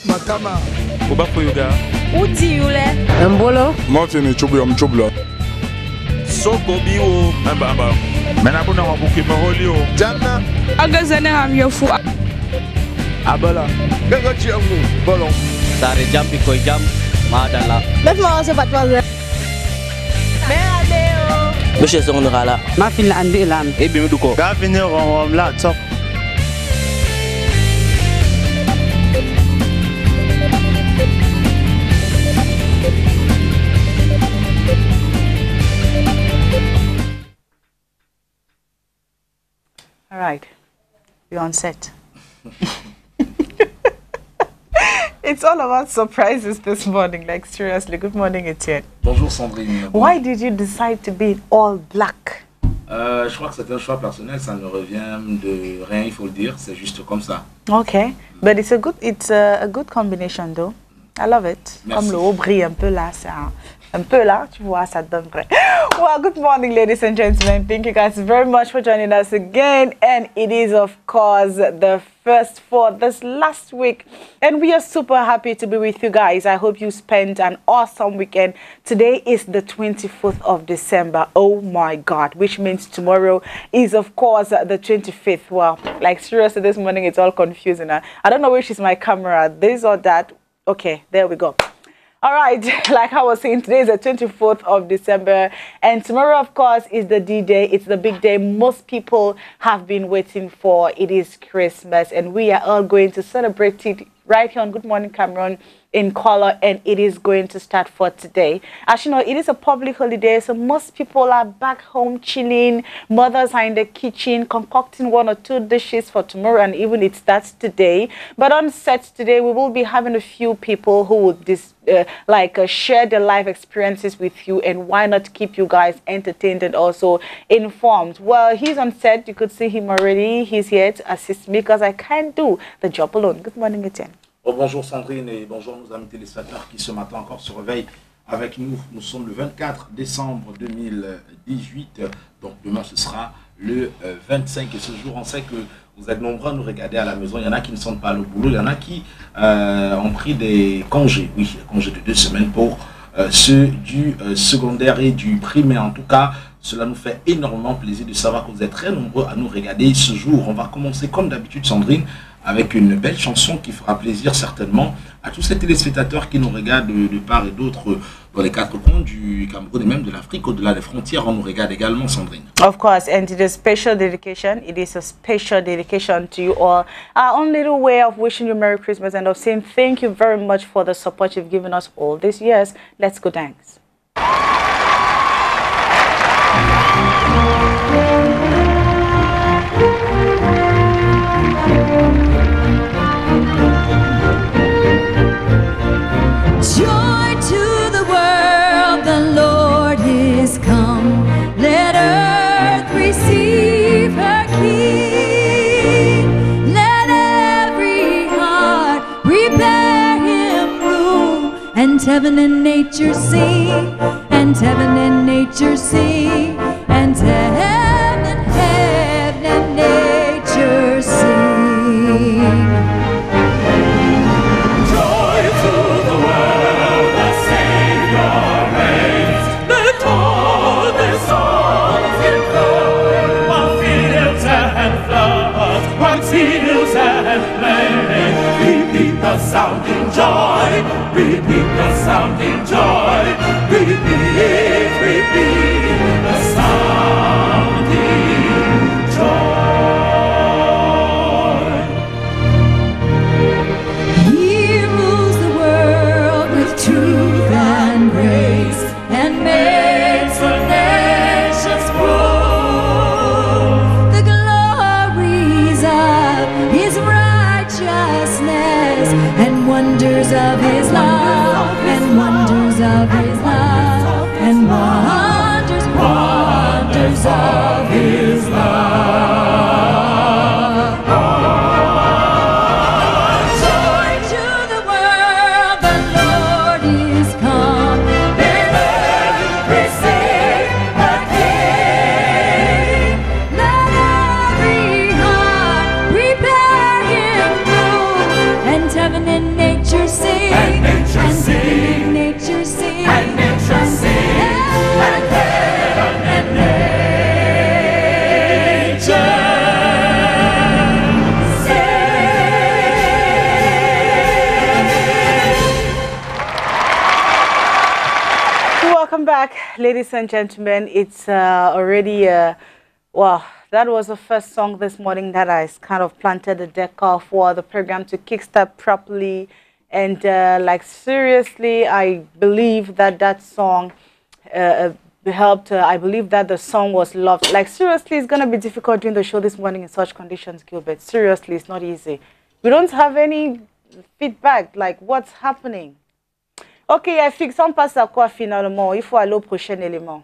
Matama. Oba Foyuga. Uti yule. Mbolo. Martin Chubla. Soko biwo. Mbaba. Menabuna wabuki maholio. Jana. Agazane hamyofu. Abala. Gaga chiamu. Bolon. Sare jampi ko jam. Madala. Laisse-moi se battre. Monsieur Songrala. Ma fille andi lam. Et bien du coup. Gavin on la top. All right, you're on set. It's all about surprises this morning, like seriously. Good morning, Etienne. Bonjour Sandrine. Why did you decide to be in all black? Je crois que c'est un choix personnel, ça ne revient de rien, il faut le dire, c'est juste comme ça. Okay, but it's a good combination though. I love it. Merci. Comme le haut brille un peu là, c'est un peu là, tu vois, ça donne vrai. Well, good morning, ladies and gentlemen. Thank you guys very much for joining us again. And it is, of course, the first for this last week. And we are super happy to be with you guys. I hope you spent an awesome weekend. Today is the 24th of December. Oh my God, which means tomorrow is, of course, the 25th. Well, like seriously, this morning it's all confusing. I don't know which is my camera, this or that. Okay, there we go. All right, like I was saying, today is the 24th of December, and tomorrow, of course, is the D-Day. It's the big day most people have been waiting for. It is Christmas, and we are all going to celebrate it right here on Good Morning Cameroon in color, and it is going to start for today. As you know, it is a public holiday, so most people are back home chilling. Mothers are in the kitchen concocting 1 or 2 dishes for tomorrow, and even it starts today. But on set today, we will be having a few people who would share their life experiences with you, and why not keep you guys entertained and also informed. Well, he's on set. You could see him already. He's here to assist me because I can't do the job alone. Good morning, Etienne. Oh, bonjour Sandrine et bonjour nos amis téléspectateurs qui ce matin encore se réveillent avec nous. Nous sommes le 24 décembre 2018, donc demain ce sera le 25 et ce jour on sait que vous êtes nombreux à nous regarder à la maison. Il y en a qui ne sont pas au boulot, il y en a qui ont pris des congés, oui, des congés de 2 semaines pour ceux du secondaire et du primaire. En tout cas, cela nous fait énormément plaisir de savoir que vous êtes très nombreux à nous regarder ce jour. On va commencer comme d'habitude Sandrine avec une belle chanson qui fera plaisir certainement à tous ces téléspectateurs qui nous regardent de part et d'autre dans les 4 coins du Cameroun et même de l'Afrique, au-delà des frontières. On nous regarde également, Sandrine. Of course, and it is a special dedication. It is a special dedication to you all. Our own little way of wishing you Merry Christmas and of saying thank you very much for the support you've given us all these years. Let's go dance. Joy to the world, the Lord is come. Let earth receive her King. Let every heart prepare him room. And heaven and nature sing, and heaven and nature sing, and heaven and nature sing. Fields and plains, repeat the sounding joy, repeat the sounding joy, repeat the sounding joy. He rules the world with truth and grace, and makes the nations prove the glories of his righteousness, and wonders of his love, and wonders of his love, and wonders of his love. Joy to the world, the Lord is come. Let earth receive the King. Let every heart prepare him room, and heaven and nature sing, and nature sing, nature sing, and nature sing, and heaven and nature sing. Welcome back, ladies and gentlemen. It's already wow. That was the first song this morning that I kind of planted the deck off for the program to kickstart properly. And like seriously, I believe that that song helped. I believe that the song was loved. Like seriously, it's going to be difficult doing the show this morning in such conditions, Gilbert. Seriously, it's not easy. We don't have any feedback, like what's happening. Ok, il fixe, on passe à quoi finalement? Il faut aller au prochain élément.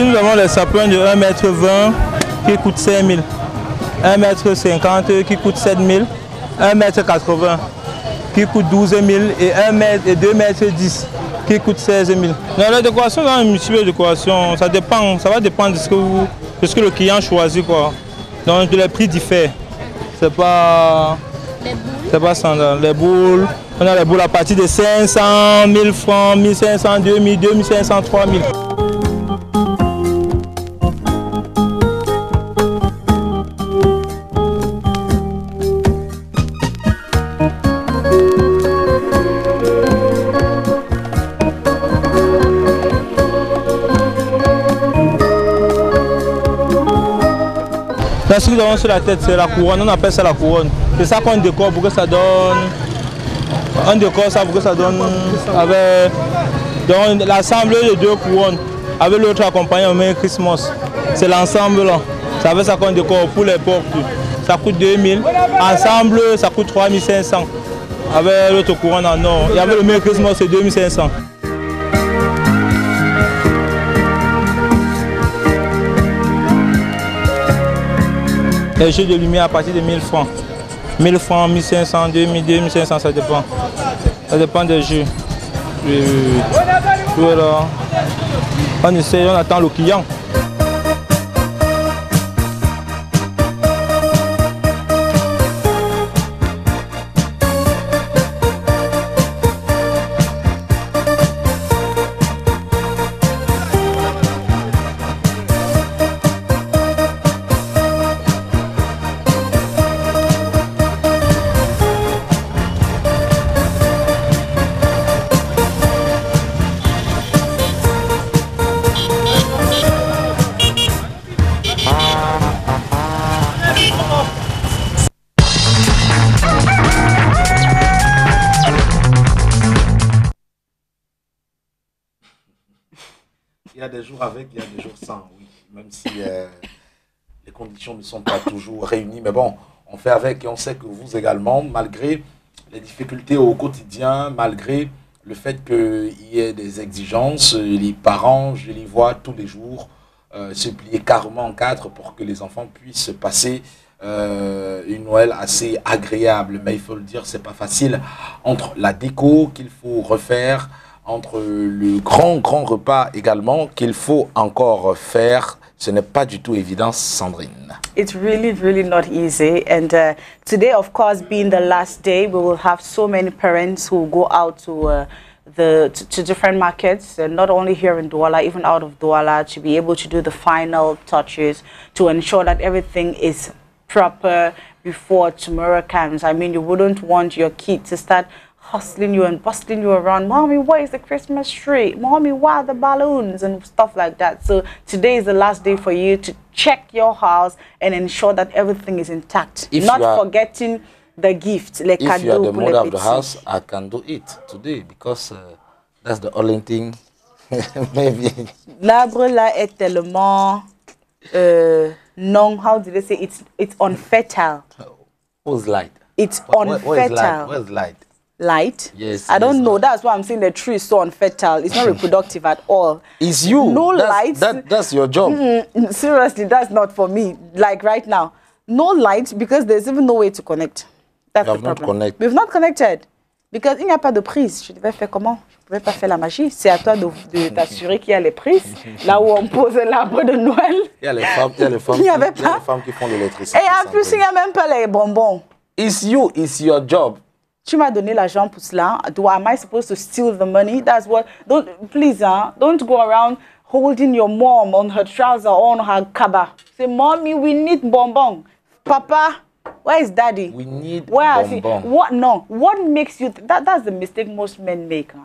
Nous avons les sapins de 1,20 m qui coûtent 5 000, 1,50 m qui coûte 7 000, 1,80 m qui coûte 12 000 et 2,10 m qui coûte 16 000. Dans la décoration, dans une multitude de décorations, ça va dépendre de ce que le client choisit, quoi. Donc les prix diffèrent. C'est pas standard. Les boules, on a les boules à partir de 500, 1000 francs, 1500, 2000, 2500, 3000. Ce que nous avons sur la tête, c'est la couronne, on appelle ça la couronne. C'est ça qu'on décore pour que ça donne. On décore ça pour que ça donne avec l'ensemble de 2 couronnes. Avec l'autre accompagné au même Christmas. C'est l'ensemble là. C'est avec ça qu'on décore pour les portes. Ça coûte 2000. Ensemble, ça coûte 3500. Avec l'autre couronne en or. Et avec le même Christmas, c'est 2500. Les jeux de lumière à partir de 1000 francs. 1000 francs, 1500, 2000, 2500, ça dépend. Ça dépend des jeux. Voilà. On essaie, on attend le client. Il y a des jours avec, il y a des jours sans, oui. Même si les conditions ne sont pas toujours réunies. Mais bon, on fait avec et on sait que vous également, malgré les difficultés au quotidien, malgré le fait qu'il y ait des exigences, les parents, je les vois tous les jours se plier carrément en 4 pour que les enfants puissent passer une Noël assez agréable. Mais il faut le dire, c'est pas facile. Entre la déco qu'il faut refaire, entre le grand repas également qu'il faut encore faire, ce n'est pas du tout évident, Sandrine. It's really not easy. And today, of course, being the last day, we will have so many parents who go out to different markets, not only here in Douala, even out of Douala, to be able to do the final touches to ensure that everything is proper before tomorrow comes. I mean, you wouldn't want your kid to start hustling you and bustling you around. Mommy, where is the Christmas tree? Mommy, where are the balloons? And stuff like that. So today is the last day for you to check your house and ensure that everything is intact. Not forgetting the gift. If you are the mother of the house, I can do it today because that's the only thing. Maybe. L'arbre là est tellement non, how do they say? It's unfertile. Who's light? It's unfertile. Where's light? Light? Yes. I don't know. That's why I'm saying the tree is so unfertile. It's not reproductive at all. It's you. No light. That's your job. Seriously, that's not for me. Like right now. No light because there's even no way to connect. That's the problem. We've not connected. Because il n'y a pas de prise. Je devais faire comment? Je ne pouvais pas faire la magie. C'est à toi de t'assurer qu'il y a les prises. Là où on pose l'arbre de Noël. Il y a les femmes, qui font de l'électricité. Et en plus, il n'y a même pas les bonbons. It's you. It's your job. Tu m'as donné l'argent pour cela. Am I supposed to steal the money? That's what. Please, don't go around holding your mom on her trouser or on her kaba. Say, mommy, we need bonbon. Papa, where is daddy? We need bonbon. What? No. What makes you? That's the mistake most men make. Huh?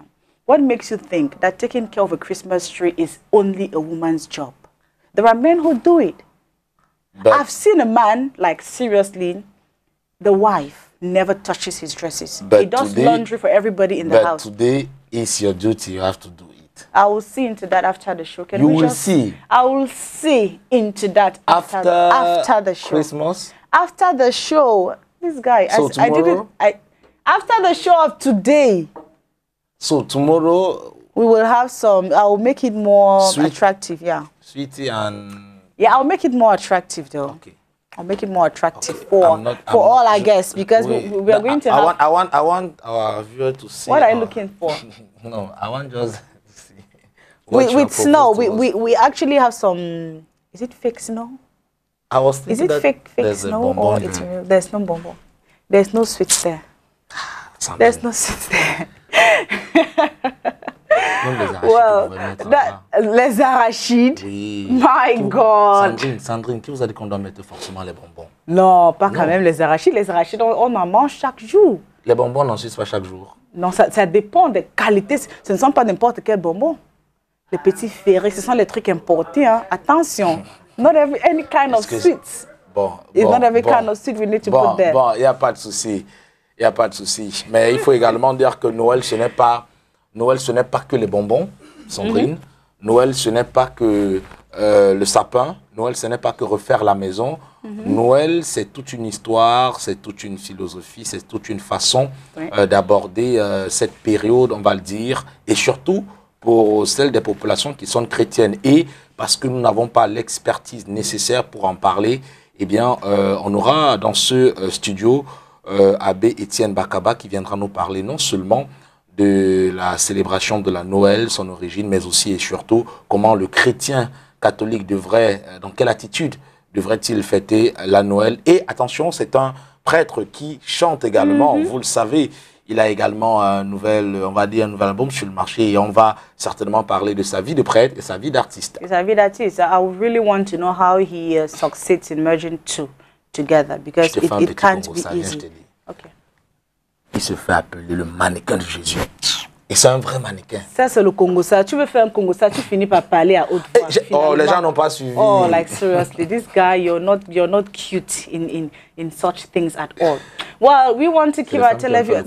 What makes you think that taking care of a Christmas tree is only a woman's job? There are men who do it. But I've seen a man, like seriously, the wife never touches his dresses. He does laundry for everybody in the house. But today is your duty. You have to do it. I will see into that after the show. You will see. I will see into that after the show. Christmas? After the show. This guy. So tomorrow? After the show of today. So tomorrow? We will have some. I will make it more attractive. Yeah. Sweetie and... Yeah, I'll make it more attractive though. Okay. I'll make it more attractive for all our guests because we are going to have... I want our viewer to see... What are you looking for? No, I want just to see... With snow, we actually have some... Is it fake snow? I was thinking Is it fake snow or it's real? There's no bonbon. There's no sweets there. There's no sweets there. Well, les arachides. Oui. My God. Sandrine, qui vous a dit qu'on doit mettre forcément les bonbons? Non, pas quand même les arachides. Les arachides, on en mange chaque jour. Les bonbons, non, c'est pas chaque jour. Non, ça dépend des qualités. Ce ne sont pas n'importe quel bonbon. Les petits ferrés, ce sont les trucs importés. Hein. Attention. Not any kind of sweets. It's not every kind of sweet we need to put there. Bon, il n'y a pas de souci. Il n'y a pas de souci. Mais il faut également dire que Noël, ce n'est pas que les bonbons, Sandrine. Noël, ce n'est pas que le sapin. Noël, ce n'est pas que refaire la maison. Noël, c'est toute une histoire, c'est toute une philosophie, c'est toute une façon d'aborder cette période, on va le dire, et surtout pour celles des populations qui sont chrétiennes. Et parce que nous n'avons pas l'expertise nécessaire pour en parler, eh bien, on aura dans ce studio Abbé Étienne Bakaba qui viendra nous parler non seulement de la célébration de la Noël, son origine, mais aussi et surtout comment le chrétien catholique devrait, dans quelle attitude devrait-il fêter la Noël. Et attention, c'est un prêtre qui chante également, vous le savez, il a également un nouvel album sur le marché et on va certainement parler de sa vie de prêtre et sa vie d'artiste. Sa vie d'artiste, I would really want to know how he succeeds in merging two together because it can't be easy. Okay. Il se fait appeler le mannequin de Jésus. Et c'est un vrai mannequin. Ça, c'est le Congo. Ça. Tu veux faire un Congo, ça, tu finis par parler à haute voix. Oh, les gens n'ont pas suivi. Oh, like seriously, this guy, you're not cute in such things at all. Well, we want to keep our television.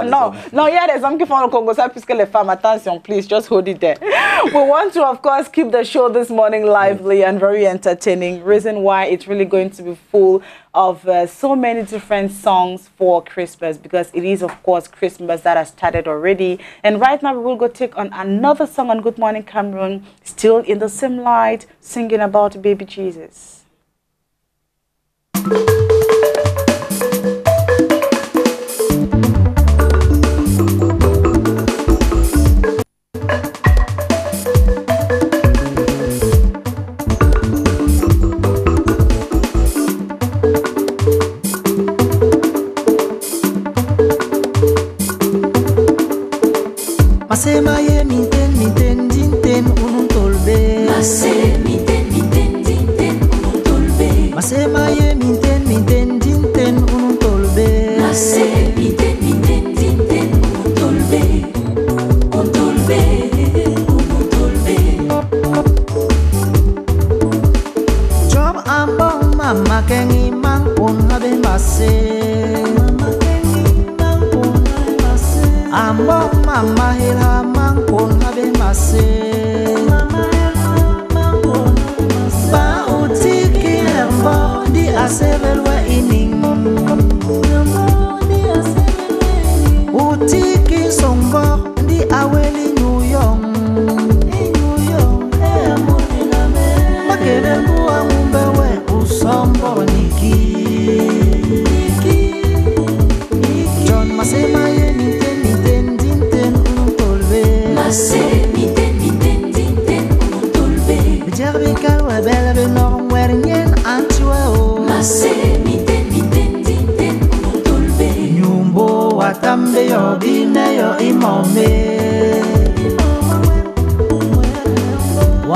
No, il y a des hommes qui font le Congo ça puisque les femmes, attention, please, just hold it there. We want to, of course, keep the show this morning lively and very entertaining. Reason why it's really going to be full of so many different songs for Christmas because it is, of course, Christmas that has started already. And right now, we will go take on another song on Good Morning Cameroon, still in the same light, singing about baby Jesus. Masema ye miten dinten unun tolbe. Masema miten dinten unun tolbe. Masema ye miten dinten unun tolbe. Masema miten dinten unun tolbe. Un tolbe, unun tolbe. Job ambong mama kengi mang pon habe mase. Ambo mama hela mangkon habe mase ba utiki herbo di asevelwa ining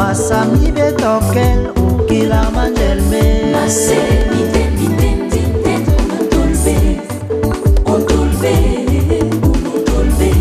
Masami betokel ukila manjelme. Mase miten miten miten untulbe untulbe untulbe.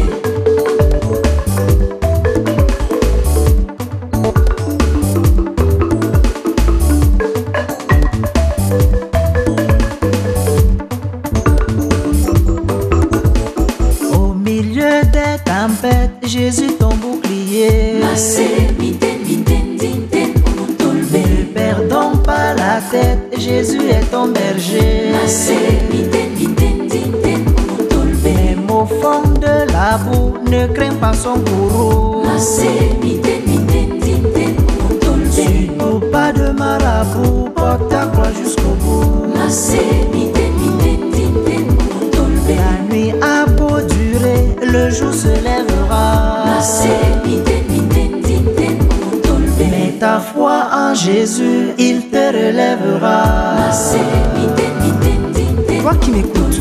Au milieu des tempêtes, Jésus ton bouclier. Mase miten miten miten untulbe. Ne perdons pas la tête, Jésus est ton berger. Mase miten miten miten untulbe. Même au fond de la boue, ne crains pas son bourreau. Mase miten miten miten untulbe. Suis-nous pas de marabout, porte ta croix jusqu'au bout. Mase miten miten miten untulbe. La nuit a beau durer, le jour se lèvera. Mase miten miten miten untulbe. Mets ta foi en Jésus, il te relèvera. Mase miten miten miten. Toi qui m'écoutes,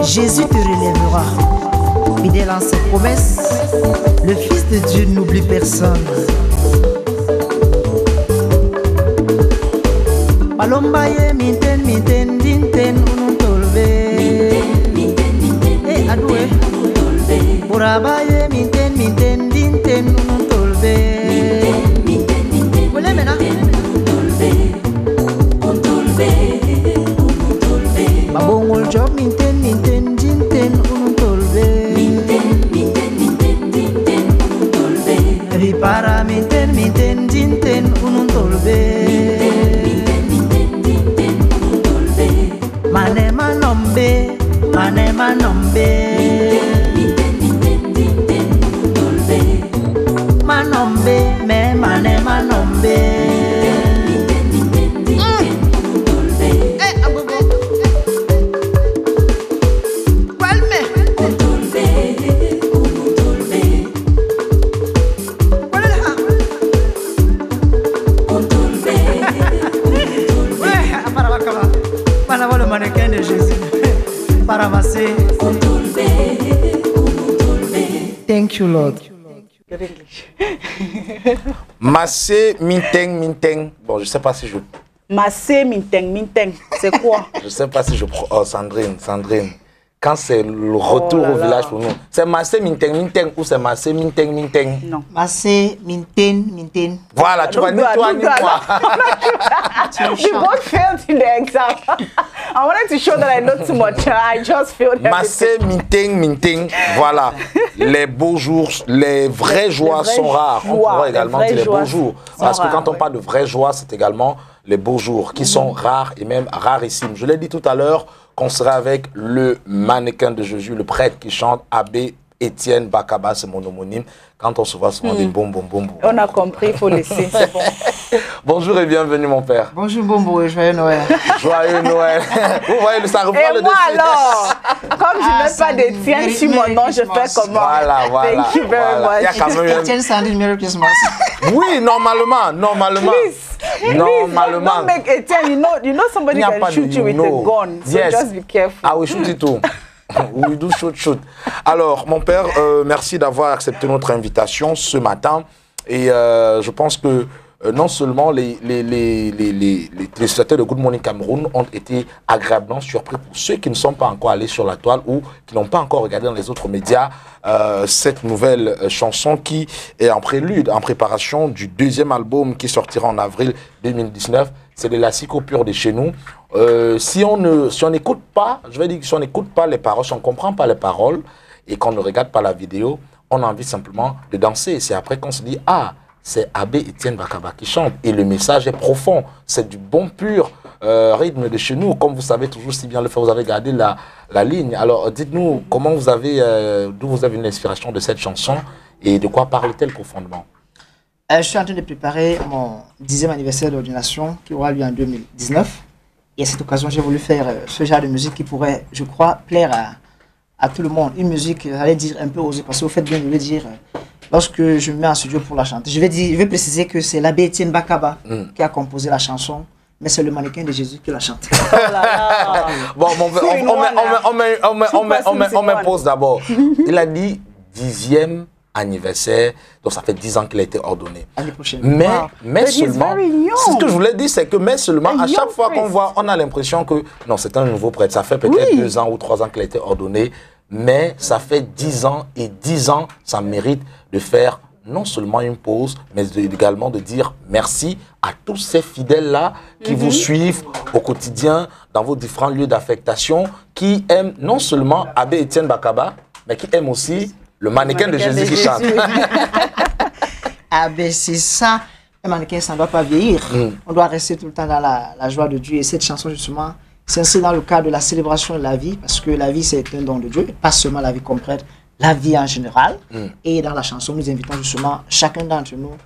Jésus te relèvera. Fidèle en ses promesses, le Fils de Dieu n'oublie personne. Palomba ye minten minten dinten ununtolbe. Eh adoué. Buraba ye minten minten dinten ununtolbe. Wole mena. Babongol job minten minten dinten ununtolbe. Ripara minten minten dinten ununtolbe. Manema nombe, manema nombe. Manombe, me manema nombe. Mannequin de Jésus para amasser. Thank you, Lord. Massé, minteng, minteng. Bon, je sais pas si je... Massé, minteng, minteng. C'est quoi? Je sais pas si je... Oh, Sandrine. Quand c'est le retour au village pour nous, c'est massé, minteng, minteng ou c'est massé, minteng, minteng? Non. Massé, minten. Voilà, tu vois, ni toi, ni moi. We both failed in the exam. I wanted to show that I know too much. I just failed everything. Massé, minteng. Voilà. Les beaux jours, les vraies joies sont rares. On pourrait également dire les beaux jours. Parce que quand on parle de vraies joies, c'est également les beaux jours qui sont rares et même rarissimes. Je l'ai dit tout à l'heure qu'on serait avec le mannequin de Jésus, le prêtre qui chante Abbé Étienne Bakaba, c'est mon homonyme. Quand on se voit souvent des boum. On a compris, il faut laisser, c'est bon. Bonjour et bienvenue mon père. Bonjour Bombo et joyeux Noël. Joyeux Noël. Vous voyez, ça reprend le dessus. Et moi alors, comme je n'ai pas d'Étienne sur mon nom, je fais comment? Voilà. Thank you very much. Il y a quand même Étienne Sandrine, Merry Christmas. Oui, normalement. Please, don't make Etienne. You know somebody can shoot you with a gun, so just be careful. Ah oui, shoot it too. We do shoot. Alors, mon père, merci d'avoir accepté notre invitation ce matin. Et je pense que non seulement les téléspectateurs de Good Morning Cameroun ont été agréablement surpris pour ceux qui ne sont pas encore allés sur la toile ou qui n'ont pas encore regardé dans les autres médias cette nouvelle chanson qui est en prélude, en préparation du deuxième album qui sortira en avril 2019. C'est de la psycho pure de chez nous. Si on n'écoute pas, je vais dire que si on n'écoute pas les paroles, si on ne comprend pas les paroles et qu'on ne regarde pas la vidéo, on a envie simplement de danser. C'est après qu'on se dit, ah, c'est Abbé Étienne Bakaba qui chante. Et le message est profond. C'est du bon pur rythme de chez nous. Comme vous savez toujours si bien le faire, vous avez gardé la ligne. Alors, dites-nous, comment vous avez, d'où vous avez une inspiration de cette chanson et de quoi parle-t-elle profondément? Je suis en train de préparer mon 10e anniversaire d'ordination qui aura lieu en 2019. Et à cette occasion, j'ai voulu faire ce genre de musique qui pourrait, je crois, plaire à tout le monde. Une musique, j'allais dire, un peu osée, parce que vous faites bien de le dire. Lorsque je me mets en studio pour la chanter, je vais préciser que c'est l'abbé Étienne Bakaba qui a composé la chanson, mais c'est le mannequin de Jésus qui la chante. Oh là là. Bon, on met pause d'abord. Il a dit 10e anniversaire. Donc ça fait 10 ans qu'il a été ordonné. L'année prochaine. Mais seulement, c'est ce que je voulais dire, c'est que mais seulement, à chaque fois qu'on voit, on a l'impression que non, c'est un nouveau prêtre. Ça fait peut-être 2 ans ou 3 ans qu'il a été ordonné, mais ça fait 10 ans et 10 ans, ça mérite de faire non seulement une pause, mais également de dire merci à tous ces fidèles-là qui vous suivent au quotidien dans vos différents lieux d'affectation, qui aiment non seulement Abbé Étienne Bakaba, mais qui aiment aussi le mannequin de Jésus qui chante. Ah ben c'est ça, un mannequin ça ne doit pas vieillir. On doit rester tout le temps dans la joie de Dieu. Et cette chanson justement, c'est dans le cadre de la célébration de la vie, parce que la vie c'est un don de Dieu, et pas seulement la vie qu'on prête, la vie en général. Et dans la chanson, nous invitons justement chacun d'entre nous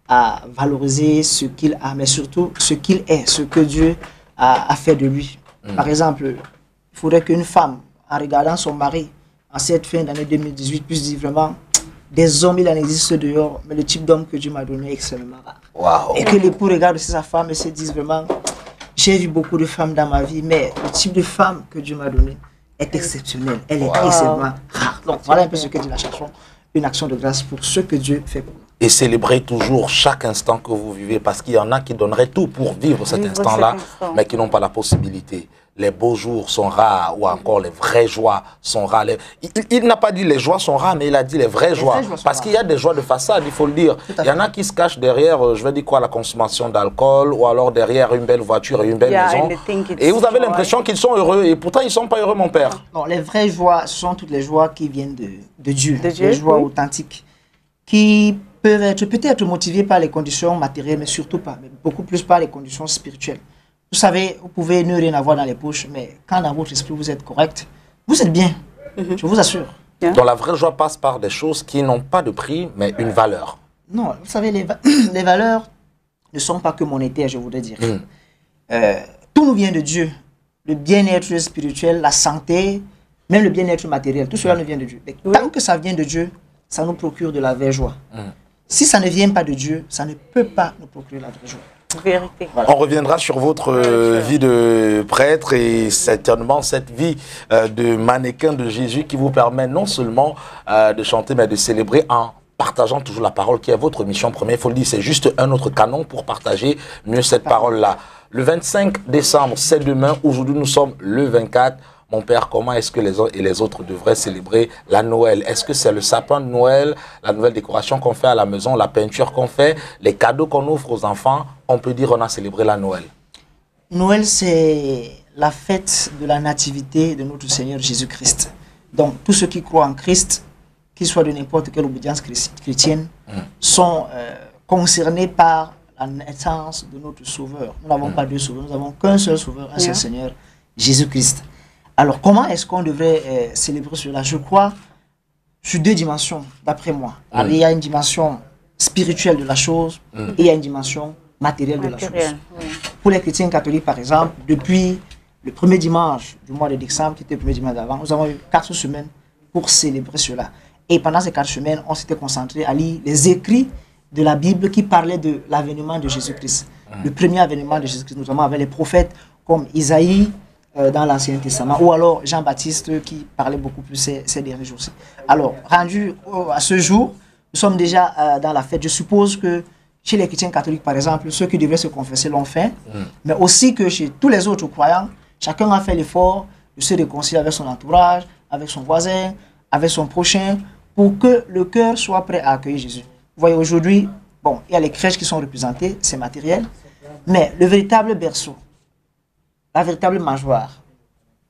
à valoriser ce qu'il a, mais surtout ce qu'il est, ce que Dieu a fait de lui. Par exemple, il faudrait qu'une femme, en regardant son mari, en cette fin d'année 2018, puisse dire vraiment, des hommes, il en existe dehors, mais le type d'homme que Dieu m'a donné est extrêmement rare. Et que l'époux regarde sa femme et se dise vraiment, j'ai vu beaucoup de femmes dans ma vie, mais le type de femme que Dieu m'a donné est exceptionnelle. Elle est extrêmement rare. Donc voilà un peu ce que dit la chanson, une action de grâce pour ce que Dieu fait pour nous. Et célébrez toujours chaque instant que vous vivez, parce qu'il y en a qui donneraient tout pour vivre cet instant-là, mais qui n'ont pas la possibilité. Les beaux jours sont rares, ou encore les vraies joies sont rares. Il n'a pas dit les joies sont rares, mais il a dit les vraies joies. Parce qu'il y a des joies de façade, il faut le dire. Il y en a qui se cachent derrière, je vais dire quoi, la consommation d'alcool, ou alors derrière une belle voiture et une belle maison. Et vous avez l'impression qu'ils sont heureux, et pourtant ils ne sont pas heureux, mon père. Non, les vraies joies, ce sont toutes les joies qui viennent de Dieu. Les joies authentiques, qui peuvent être peut-être motivées par les conditions matérielles, mais surtout pas, mais beaucoup plus par les conditions spirituelles. Vous savez, vous pouvez ne rien avoir dans les poches, mais quand dans votre esprit vous êtes correct, vous êtes bien, je vous assure. Donc la vraie joie passe par des choses qui n'ont pas de prix, mais une valeur. Non, vous savez, les valeurs ne sont pas que monétaires, je voudrais dire. Tout nous vient de Dieu. Le bien-être spirituel, la santé, même le bien-être matériel, tout cela nous vient de Dieu. Mais tant que ça vient de Dieu, ça nous procure de la vraie joie. Si ça ne vient pas de Dieu, ça ne peut pas nous procurer la vraie joie. Vérité. Voilà. On reviendra sur votre vie de prêtre et certainement cette vie de mannequin de Jésus qui vous permet non seulement de chanter, mais de célébrer en partageant toujours la parole qui est votre mission première. Il faut le dire, c'est juste un autre canon pour partager mieux cette parole-là. Le 25 décembre, c'est demain. Aujourd'hui, nous sommes le 24. Mon père, comment est-ce que les uns et les autres devraient célébrer la Noël? Est-ce que c'est le sapin de Noël, la nouvelle décoration qu'on fait à la maison, la peinture qu'on fait, les cadeaux qu'on offre aux enfants? On peut dire qu'on a célébré la Noël. Noël, c'est la fête de la nativité de notre Seigneur Jésus-Christ. Donc, tous ceux qui croient en Christ, qu'ils soient de n'importe quelle obédience chrétienne, sont concernés par la naissance de notre Sauveur. Nous n'avons pas deux sauveurs, nous n'avons qu'un seul Sauveur, un seul Seigneur, Jésus-Christ. Alors, comment est-ce qu'on devrait célébrer cela? Je crois sur deux dimensions, d'après moi. Alors, il y a une dimension spirituelle de la chose et il y a une dimension matérielle de la chose. Pour les chrétiens catholiques, par exemple, depuis le premier dimanche du mois de décembre, qui était le premier dimanche d'avant, nous avons eu 4 semaines pour célébrer cela. Et pendant ces 4 semaines, on s'était concentré à lire les écrits de la Bible qui parlaient de l'avènement de Jésus-Christ. Le premier avènement de Jésus-Christ, notamment avec les prophètes comme Isaïe, dans l'Ancien Testament, ou alors Jean-Baptiste qui parlait beaucoup plus ces derniers jours-ci. Alors, rendu à ce jour, nous sommes déjà dans la fête. Je suppose que chez les chrétiens catholiques, par exemple, ceux qui devaient se confesser l'ont fait, mais aussi que chez tous les autres croyants, chacun a fait l'effort de se réconcilier avec son entourage, avec son voisin, avec son prochain, pour que le cœur soit prêt à accueillir Jésus. Vous voyez, aujourd'hui, bon, il y a les crèches qui sont représentées, c'est matériel, mais le véritable berceau, la véritable mangeoire,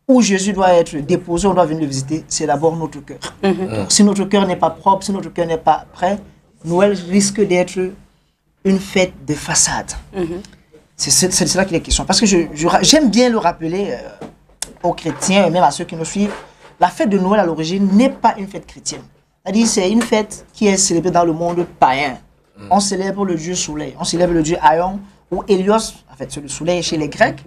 où Jésus doit être déposé, on doit venir le visiter, c'est d'abord notre cœur. Donc, si notre cœur n'est pas propre, si notre cœur n'est pas prêt, Noël risque d'être une fête de façade. C'est de cela qu'il est question. Parce que j'aime bien le rappeler aux chrétiens et même à ceux qui nous suivent, la fête de Noël à l'origine n'est pas une fête chrétienne. C'est-à-dire c'est une fête qui est célébrée dans le monde païen. On célèbre le dieu soleil, on célèbre le dieu Aion ou Hélios, en fait c'est le soleil chez les Grecs.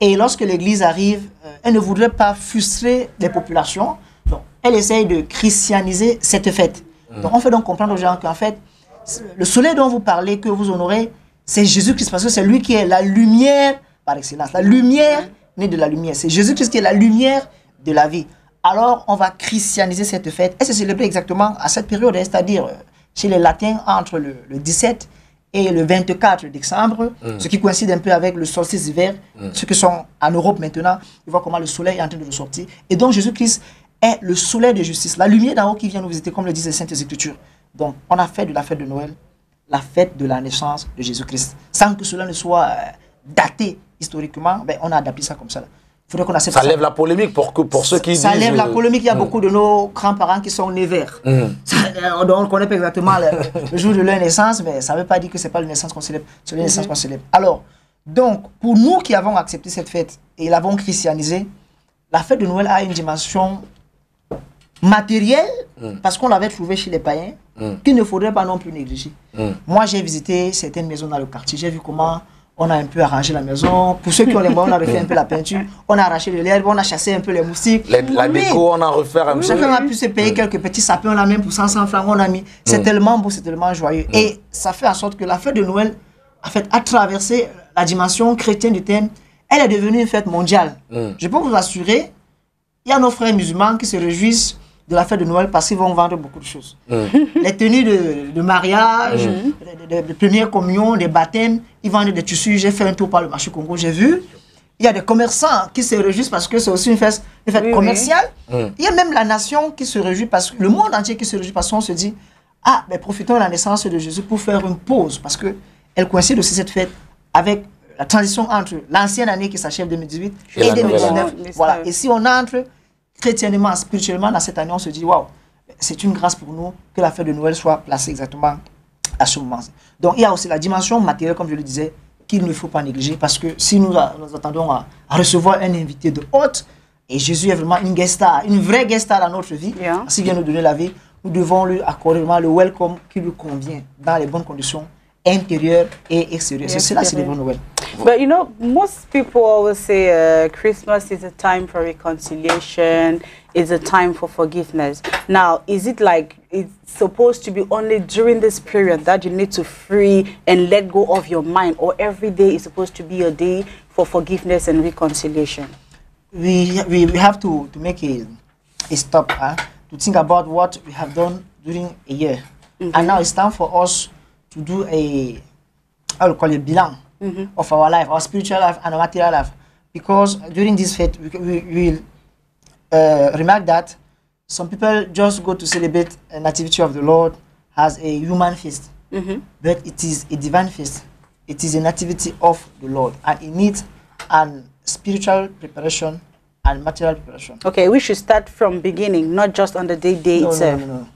Et lorsque l'église arrive, elle ne voudrait pas frustrer les populations. Donc elle essaye de christianiser cette fête. Donc on fait donc comprendre aux gens qu'en fait, le soleil dont vous parlez, que vous honorez, c'est Jésus-Christ, parce que c'est lui qui est la lumière par excellence. La lumière née de la lumière. C'est Jésus-Christ qui est la lumière de la vie. alors on va christianiser cette fête. Et c'est célébré exactement à cette période, c'est-à-dire chez les latins entre le 17 et le 24 décembre, ce qui coïncide un peu avec le solstice d'hiver. Ceux qui sont en Europe maintenant, ils voient comment le soleil est en train de ressortir. Et donc Jésus-Christ est le soleil de justice, la lumière d'en haut qui vient nous visiter, comme le disent les Saintes Écritures. Donc on a fait de la fête de Noël la fête de la naissance de Jésus-Christ. Sans que cela ne soit daté historiquement, ben, on a adapté ça comme ça. Ça lève la polémique pour ceux qui disent... Ça lève la polémique. Il y a beaucoup de nos grands-parents qui sont nés verts. On ne connaît pas exactement le jour de leur naissance, mais ça ne veut pas dire que ce n'est pas la naissance qu'on célèbre. C'est la naissance qu'on célèbre. Alors, donc, pour nous qui avons accepté cette fête et l'avons christianisée, la fête de Noël a une dimension matérielle, parce qu'on l'avait trouvé chez les païens, qu'il ne faudrait pas non plus négliger. Moi, j'ai visité certaines maisons dans le quartier. J'ai vu comment... on a un peu arrangé la maison. Pour ceux qui ont les moyens, on a refait un peu la peinture. On a arraché l'herbe, on a chassé un peu les moustiques. La déco, on a refait un peu. Chacun a pu se payer quelques petits sapins, on a même pour 500 francs, on a mis. C'est tellement beau, c'est tellement joyeux. Et ça fait en sorte que la fête de Noël, en fait, a traversé la dimension chrétienne du thème. Elle est devenue une fête mondiale. Je peux vous assurer, il y a nos frères musulmans qui se réjouissent de la fête de Noël parce qu'ils vont vendre beaucoup de choses. Les tenues de mariage, de première communion, des baptêmes, ils vendent des tissus. J'ai fait un tour par le marché Congo, j'ai vu. Il y a des commerçants qui se réjouissent parce que c'est aussi une fête commerciale. Il y a même la nation qui se réjouit, parce que le monde entier qui se réjouit parce qu'on se dit, ah, mais profitons de la naissance de Jésus pour faire une pause, parce qu'elle coïncide aussi cette fête avec la transition entre l'ancienne année qui s'achève 2018 et 2019. Voilà. Et si on entre chrétiennement, spirituellement, dans cette année, on se dit, waouh, c'est une grâce pour nous que la fête de Noël soit placée exactement à ce moment. Donc, il y a aussi la dimension matérielle, comme je le disais, qu'il ne faut pas négliger, parce que si nous attendons à recevoir un invité de haute, et Jésus est vraiment une guest star, une vraie guest star dans notre vie, s'il vient nous donner la vie, nous devons lui accorder vraiment le welcome qui lui convient, dans les bonnes conditions intérieures et extérieures. C'est cela, c'est le bon Noël. But you know, most people always say Christmas is a time for reconciliation, it's a time for forgiveness. Now, is it like it's supposed to be only during this period that you need to free and let go of your mind, or every day is supposed to be a day for forgiveness and reconciliation? We have to make a stop, to think about what we have done during a year. And now it's time for us to do a, I will call it bilan of our life, our spiritual life and our material life. Because during this fete, we will remark that some people just go to celebrate a nativity of the Lord as a human feast. But it is a divine feast. It is a nativity of the Lord. And it needs an spiritual preparation and material preparation. Okay, we should start from beginning, not just on the day itself. No.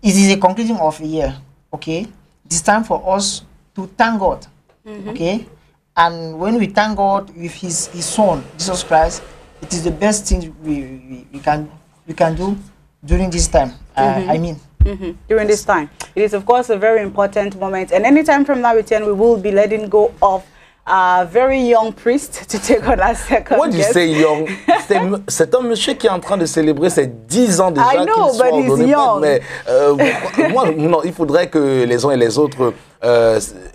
It is a conclusion of a year, okay? It's time for us to thank God, okay? And when we thank God with His Son, Jesus Christ, it is the best thing we can do during this time. I mean. During this time. It is, of course, a very important moment. And anytime from now we will be letting go of a very young priest to take on our second What do you say young? C'est un monsieur qui est en train de célébrer ses 10 ans déjà. I know, but he's young. Mais moi, non, il faudrait que les uns et les autres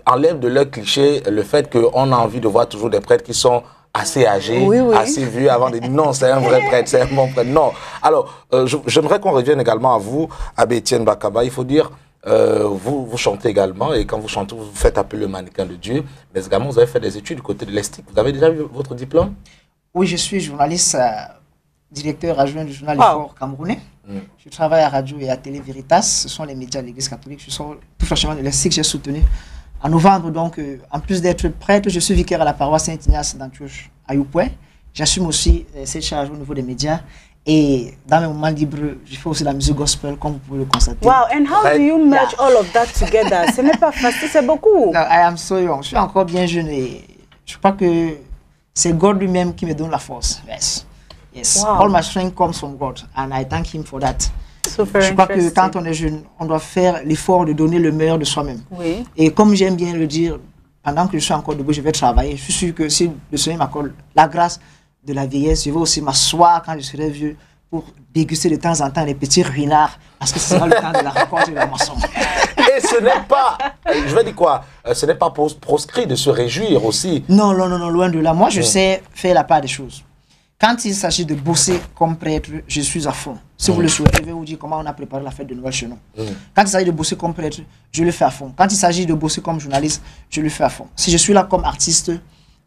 enlèvent de leur cliché le fait qu'on a envie de voir toujours des prêtres qui sont assez âgés, assez vieux, avant de dire non, c'est un vrai prêtre, c'est un bon prêtre. Non. Alors, j'aimerais qu'on revienne également à vous, Abbé Etienne Bakaba. Il faut dire, vous chantez également, et quand vous chantez, vous faites appeler le mannequin de Dieu, mais également vous avez fait des études du côté de l'Estique. Vous avez déjà eu votre diplôme? Oui, je suis journaliste, directeur adjoint du journal L'Effort camerounais. Je travaille à Radio et à Télé Veritas, ce sont les médias de l'Église catholique. Je sors tout franchement de l'Estique, j'ai soutenu. En novembre, donc, en plus d'être prêtre, je suis vicaire à la paroisse Saint-Ignace d'Antioche à Youpoué. J'assume aussi cette charge au niveau des médias. Et dans mes moments libres, je fais aussi la musique gospel, comme vous pouvez le constater. Wow, and how do you match all of that together? Ce n'est pas facile, c'est beaucoup. I am so young. Je suis encore bien jeune et je crois que c'est God lui-même qui me donne la force. Yes. Wow. All my strength comes from God and I thank Him for that. Je crois que quand on est jeune, on doit faire l'effort de donner le meilleur de soi-même. Oui. Et comme j'aime bien le dire, pendant que je suis encore debout, je vais travailler. Je suis sûr que si le Seigneur m'accorde la grâce de la vieillesse, je vais aussi m'asseoir quand je serai vieux pour déguster de temps en temps les petits ruinards, parce que ce sera le temps de la récolte et de la moisson. Et ce n'est pas, je vais dire quoi, ce n'est pas proscrit de se réjouir aussi. Non, loin de là. Moi, je sais faire la part des choses. Quand il s'agit de bosser comme prêtre, je suis à fond. Si vous le souhaitez, je vais vous dire comment on a préparé la fête de Noël chez nous. Quand il s'agit de bosser comme prêtre, je le fais à fond. Quand il s'agit de bosser comme journaliste, je le fais à fond. Si je suis là comme artiste,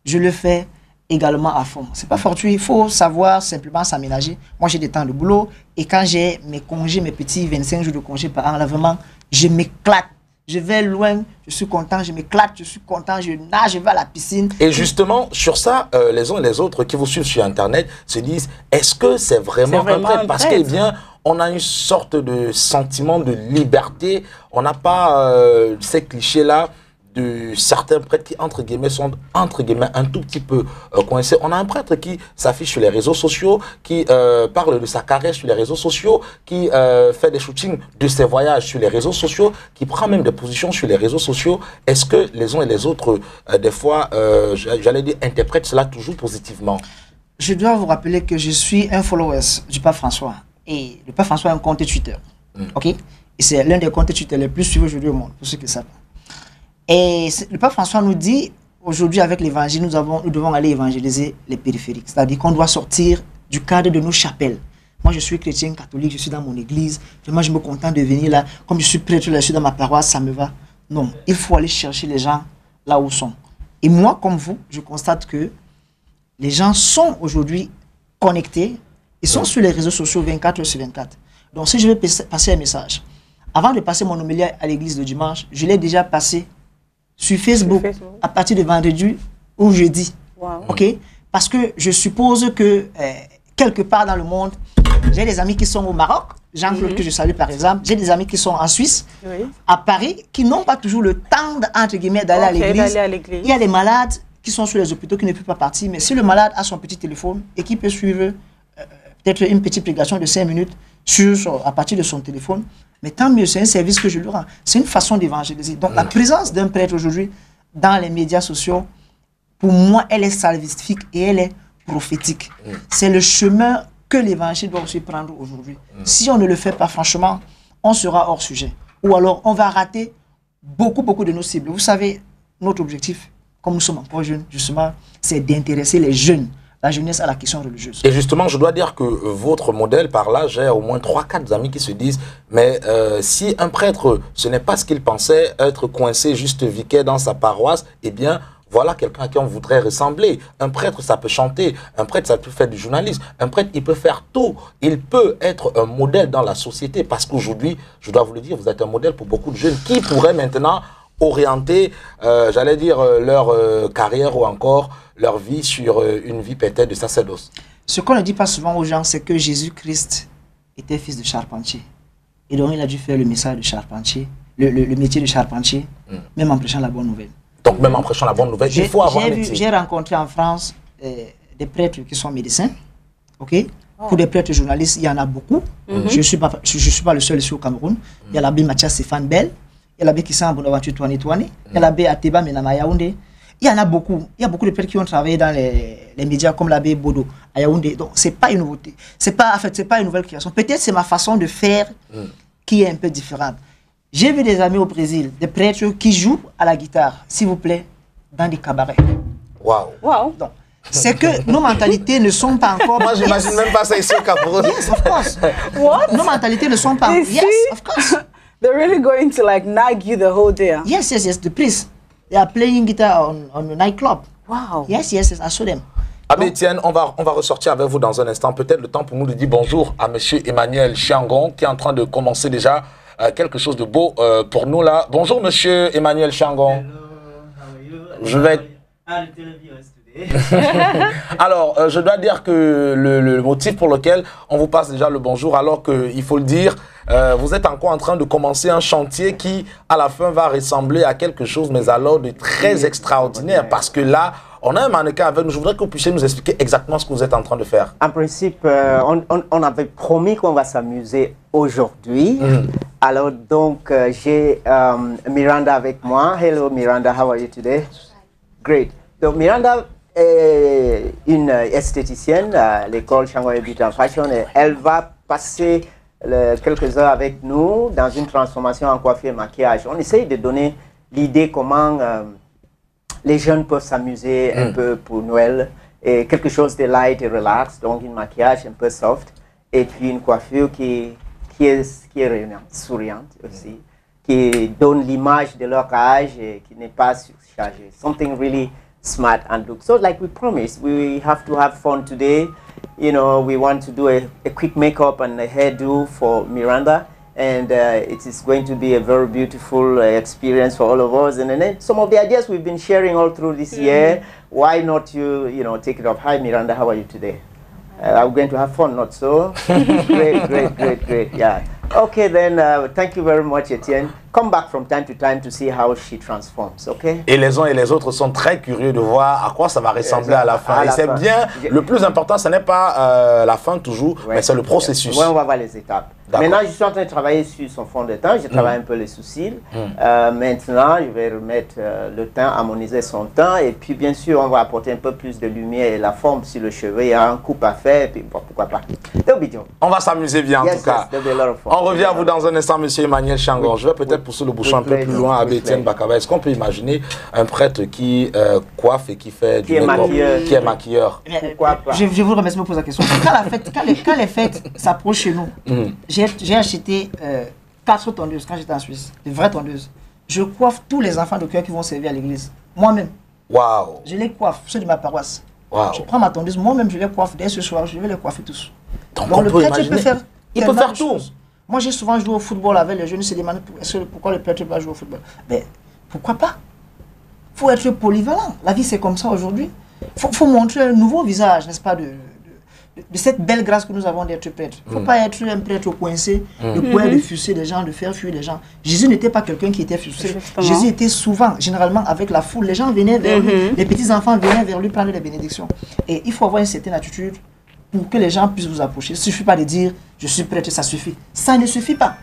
je le fais également à fond. C'est pas fortuit, il faut savoir simplement s'aménager. Moi, j'ai des temps de boulot et quand j'ai mes congés, mes petits 25 jours de congés par an, là, vraiment, je m'éclate. Je vais loin, je suis content, je m'éclate, je suis content, je nage, je vais à la piscine. Et justement, sur ça, les uns et les autres qui vous suivent sur Internet se disent, est-ce que c'est vraiment un prêtre? Parce que, bien, on a une sorte de sentiment de liberté. On n'a pas ces clichés-là de certains prêtres qui, entre guillemets, sont, entre guillemets, un tout petit peu coincés. On a un prêtre qui s'affiche sur les réseaux sociaux, qui parle de sa carrière sur les réseaux sociaux, qui fait des shootings de ses voyages sur les réseaux sociaux, qui prend même des positions sur les réseaux sociaux. Est-ce que les uns et les autres, des fois, j'allais dire, interprètent cela toujours positivement? Je dois vous rappeler que je suis un follower du pape François. Et le pape François a un compte Twitter. OK? Et c'est l'un des comptes Twitter les plus suivis aujourd'hui au monde, pour ceux qui savent. Et le pape François nous dit, aujourd'hui avec l'évangile, nous devons aller évangéliser les périphériques. C'est-à-dire qu'on doit sortir du cadre de nos chapelles. Moi, je suis chrétien catholique, je suis dans mon église. Vraiment, je me contente de venir là. Comme je suis prêtre, là, je suis dans ma paroisse, ça me va. Non, il faut aller chercher les gens là où ils sont. Et moi, comme vous, je constate que les gens sont aujourd'hui connectés. Ils sont sur les réseaux sociaux 24 heures sur 24. Donc, si je veux passer un message, avant de passer mon homélie à l'église le dimanche, je l'ai déjà passé sur Facebook, à partir de vendredi ou jeudi. Wow. OK? Parce que je suppose que quelque part dans le monde, j'ai des amis qui sont au Maroc, Jean-Claude que je salue par exemple, j'ai des amis qui sont en Suisse, à Paris, qui n'ont pas toujours le temps entre guillemets d'aller à l'église. Il y a des malades qui sont sur les hôpitaux qui ne peuvent pas partir, mais si le malade a son petit téléphone et qui peut suivre peut-être une petite prédication de 5 minutes à partir de son téléphone, mais tant mieux, c'est un service que je lui rends. C'est une façon d'évangéliser. Donc la présence d'un prêtre aujourd'hui dans les médias sociaux, pour moi, elle est salvifique et elle est prophétique. C'est le chemin que l'évangile doit aussi prendre aujourd'hui. Si on ne le fait pas, franchement, on sera hors sujet. Ou alors, on va rater beaucoup de nos cibles. Vous savez, notre objectif, comme nous sommes encore jeunes, justement, c'est d'intéresser les jeunes, la jeunesse à la question religieuse. Et justement, je dois dire que votre modèle, par là, j'ai au moins 3-4 amis qui se disent, mais si un prêtre, ce n'est pas ce qu'il pensait, être coincé juste vicaire dans sa paroisse, eh bien, voilà quelqu'un à qui on voudrait ressembler. Un prêtre, ça peut chanter. Un prêtre, ça peut faire du journalisme. Un prêtre, il peut faire tout. Il peut être un modèle dans la société. Parce qu'aujourd'hui, je dois vous le dire, vous êtes un modèle pour beaucoup de jeunes qui pourraient maintenant orienter, j'allais dire, leur carrière ou encore leur vie sur une vie peut-être de sacerdoce. Ce qu'on ne dit pas souvent aux gens, c'est que Jésus-Christ était fils de charpentier. Et donc, il a dû faire le message de charpentier, le métier de charpentier, même en prêchant la bonne nouvelle. Donc, même en prêchant la bonne nouvelle, il faut avoir un métier. J'ai rencontré en France des prêtres qui sont médecins. OK? Pour des prêtres journalistes, il y en a beaucoup. Je ne suis pas le seul ici au Cameroun. Il y a l'abbé Mathias Stéphane Bell. Il y a l'abbé Kissan Bonaventure Touane Touane. Il y a l'abbé Ateba Menama Yaoundé. Il y en a beaucoup. Il y a beaucoup de prêtres qui ont travaillé dans les médias comme l'abbé Bodo à Yaoundé. Donc, ce n'est pas une nouveauté. En fait, ce n'est pas une nouvelle création. Peut-être c'est ma façon de faire qui est un peu différente. J'ai vu des amis au Brésil, des prêtres qui jouent à la guitare, s'il vous plaît, dans des cabarets. Waouh. Wow. Donc, c'est que nos mentalités ne sont pas encore... Moi, j'imagine même pas ça ici au Cameroun. Yes, of course. What? Nos mentalités ne sont pas... Yes, of course. They're really going to like nag you the whole day. Huh? Yes. The priest. They are playing guitar on a nightclub. Wow. Yes, I saw them. Abbé Etienne, on va ressortir avec vous dans un instant. Peut-être le temps pour nous de dire bonjour à monsieur Emmanuel Chiangon qui est en train de commencer déjà quelque chose de beau pour nous là. Bonjour monsieur Emmanuel Chiangon. Hello, how are you? Je vais... Alors, je dois dire que le motif pour lequel on vous passe déjà le bonjour, alors qu'il faut le dire, vous êtes encore en train de commencer un chantier qui, à la fin, va ressembler à quelque chose, mais alors de très extraordinaire, parce que là, on a un mannequin avec nous. Je voudrais que vous puissiez nous expliquer exactement ce que vous êtes en train de faire. En principe, on avait promis qu'on va s'amuser aujourd'hui. Alors, donc, j'ai Miranda avec moi. Hello, Miranda, how are you today? Great. Donc, Miranda est une esthéticienne à l'école Chiangon Beauty and Fashion et elle va passer quelques heures avec nous dans une transformation en coiffure et maquillage. On essaye de donner l'idée comment les jeunes peuvent s'amuser un peu pour Noël et quelque chose de light et relax, donc un maquillage un peu soft, et puis une coiffure qui est rayonnante, souriante aussi, qui donne l'image de leur âge et qui n'est pas surchargée. Something really smart and look. So like we promised, we have to have fun today. You know, we want to do a quick makeup and a hairdo for Miranda. And it is going to be a very beautiful experience for all of us. And then some of the ideas we've been sharing all through this year, why not you know, take it up? Hi Miranda, how are you today? Are we going to have fun, not so? Great, yeah. Okay then, thank you very much Etienne. Come back from time to time to see how she transforms, okay? Et les uns et les autres sont très curieux de voir à quoi ça va ressembler à la fin. Et c'est bien, le plus important, ce n'est pas la fin toujours, mais c'est le processus. Ouais, on va voir les étapes. Maintenant, je suis en train de travailler sur son fond de teint. Je travaille un peu les sourcils. Maintenant, je vais remettre le teint, harmoniser son teint. Et puis, bien sûr, on va apporter un peu plus de lumière et la forme sur le cheveu. Il y a un coupe à faire, et puis bon, pourquoi pas. On va s'amuser bien, en tout cas. On revient à vous dans un instant, monsieur Emmanuel Changor. Je vais peut-être pousser le bouchon un peu plus loin avec Etienne Bakaba. Est-ce qu'on peut imaginer un prêtre qui coiffe et qui fait du make-up, qui est maquilleur? Pourquoi pas? Je vous remercie de me poser la question. Quand les fêtes s'approchent chez nous, j'ai acheté 4 tondeuses quand j'étais en Suisse, de vraies tondeuses. Je coiffe tous les enfants de cœur qui vont servir à l'église, moi-même. Waouh! Je les coiffe, ceux de ma paroisse. Wow. Je prends ma tondeuse, moi-même je les coiffe. Dès ce soir, je vais les coiffer tous. Donc le prêtre il peut faire tout. Moi j'ai souvent joué au football avec les jeunes, ils se demandent pourquoi le prêtre va jouer au football. Mais pourquoi pas? Il faut être polyvalent. La vie c'est comme ça aujourd'hui. Il faut montrer un nouveau visage, n'est-ce pas, de cette belle grâce que nous avons d'être prêtre. Il ne faut pas être un prêtre coincé, de pouvoir refuser les gens, de faire fuir les gens. Jésus n'était pas quelqu'un qui était frustré. Jésus était souvent, généralement, avec la foule. Les gens venaient vers lui, les petits-enfants venaient vers lui prendre les bénédictions. Et il faut avoir une certaine attitude pour que les gens puissent vous approcher. Il ne suffit pas de dire « je suis prêtre », ça suffit. Ça ne suffit pas.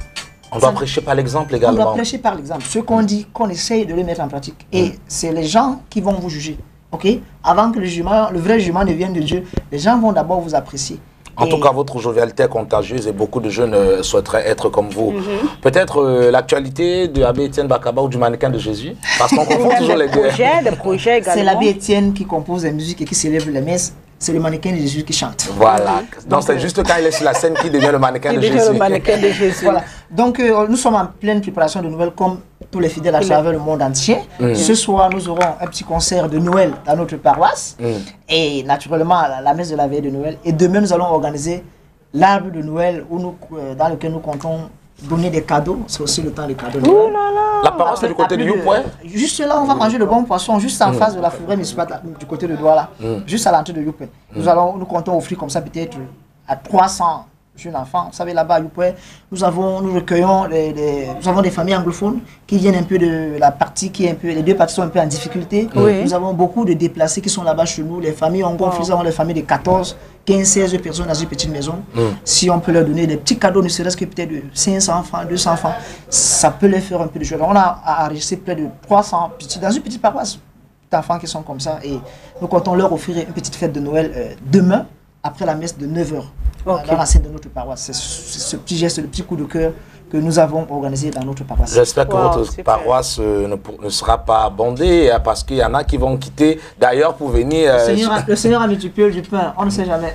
On doit prêcher par l'exemple également. On doit prêcher par l'exemple. Ce qu'on dit, qu'on essaye de le mettre en pratique. Et c'est les gens qui vont vous juger. Ok, avant que le vrai jugement ne vienne de Dieu, les gens vont d'abord vous apprécier. En tout cas, votre jovialité est contagieuse et beaucoup de jeunes souhaiteraient être comme vous. Peut-être l'actualité de l'abbé Etienne Bakaba ou du mannequin de Jésus, parce qu'on confond toujours les deux. C'est l'abbé Etienne qui compose la musique et qui célèbre les messes. C'est le mannequin de Jésus qui chante. Voilà. Donc c'est juste quand il est sur la scène qu'il devient le mannequin de Jésus. Voilà. Donc nous sommes en pleine préparation de Noël comme tous les fidèles à travers le monde entier. Ce soir, nous aurons un petit concert de Noël dans notre paroisse. Et naturellement, la messe de la veille de Noël. Et demain, nous allons organiser l'arbre de Noël dans lequel nous comptons donner des cadeaux. C'est aussi le temps des cadeaux de Noël. La paroisse est du côté du Youpoué. Juste là, on va manger le bon poisson, juste en face de la forêt municipale, du côté de Douala, juste à l'entrée de Youpoué. Nous comptons offrir comme ça peut-être à 300 jeunes enfants. Vous savez, là-bas à Youpoué, nous recueillons nous avons des familles anglophones qui viennent un peu de la partie qui est un peu, les deux parties sont un peu en difficulté. Nous avons beaucoup de déplacés qui sont là-bas chez nous. Les familles ont gonflé, nous avons des familles de 14, 15, 16 personnes dans une petite maison. Si on peut leur donner des petits cadeaux, ne serait-ce que peut-être de 500 francs, 200 francs, ça peut leur faire un peu de joie. On a enregistré près de 300 petits, dans une petite paroisse, d'enfants qui sont comme ça. Et nous comptons leur offrir une petite fête de Noël demain, après la messe de 9h. Dans la scène de notre paroisse. C'est ce petit geste, le petit coup de cœur que nous avons organisé dans notre paroisse. J'espère que votre paroisse ne sera pas bondée parce qu'il y en a qui vont quitter d'ailleurs pour venir... Le Seigneur a multiplié du pain, on ne sait jamais.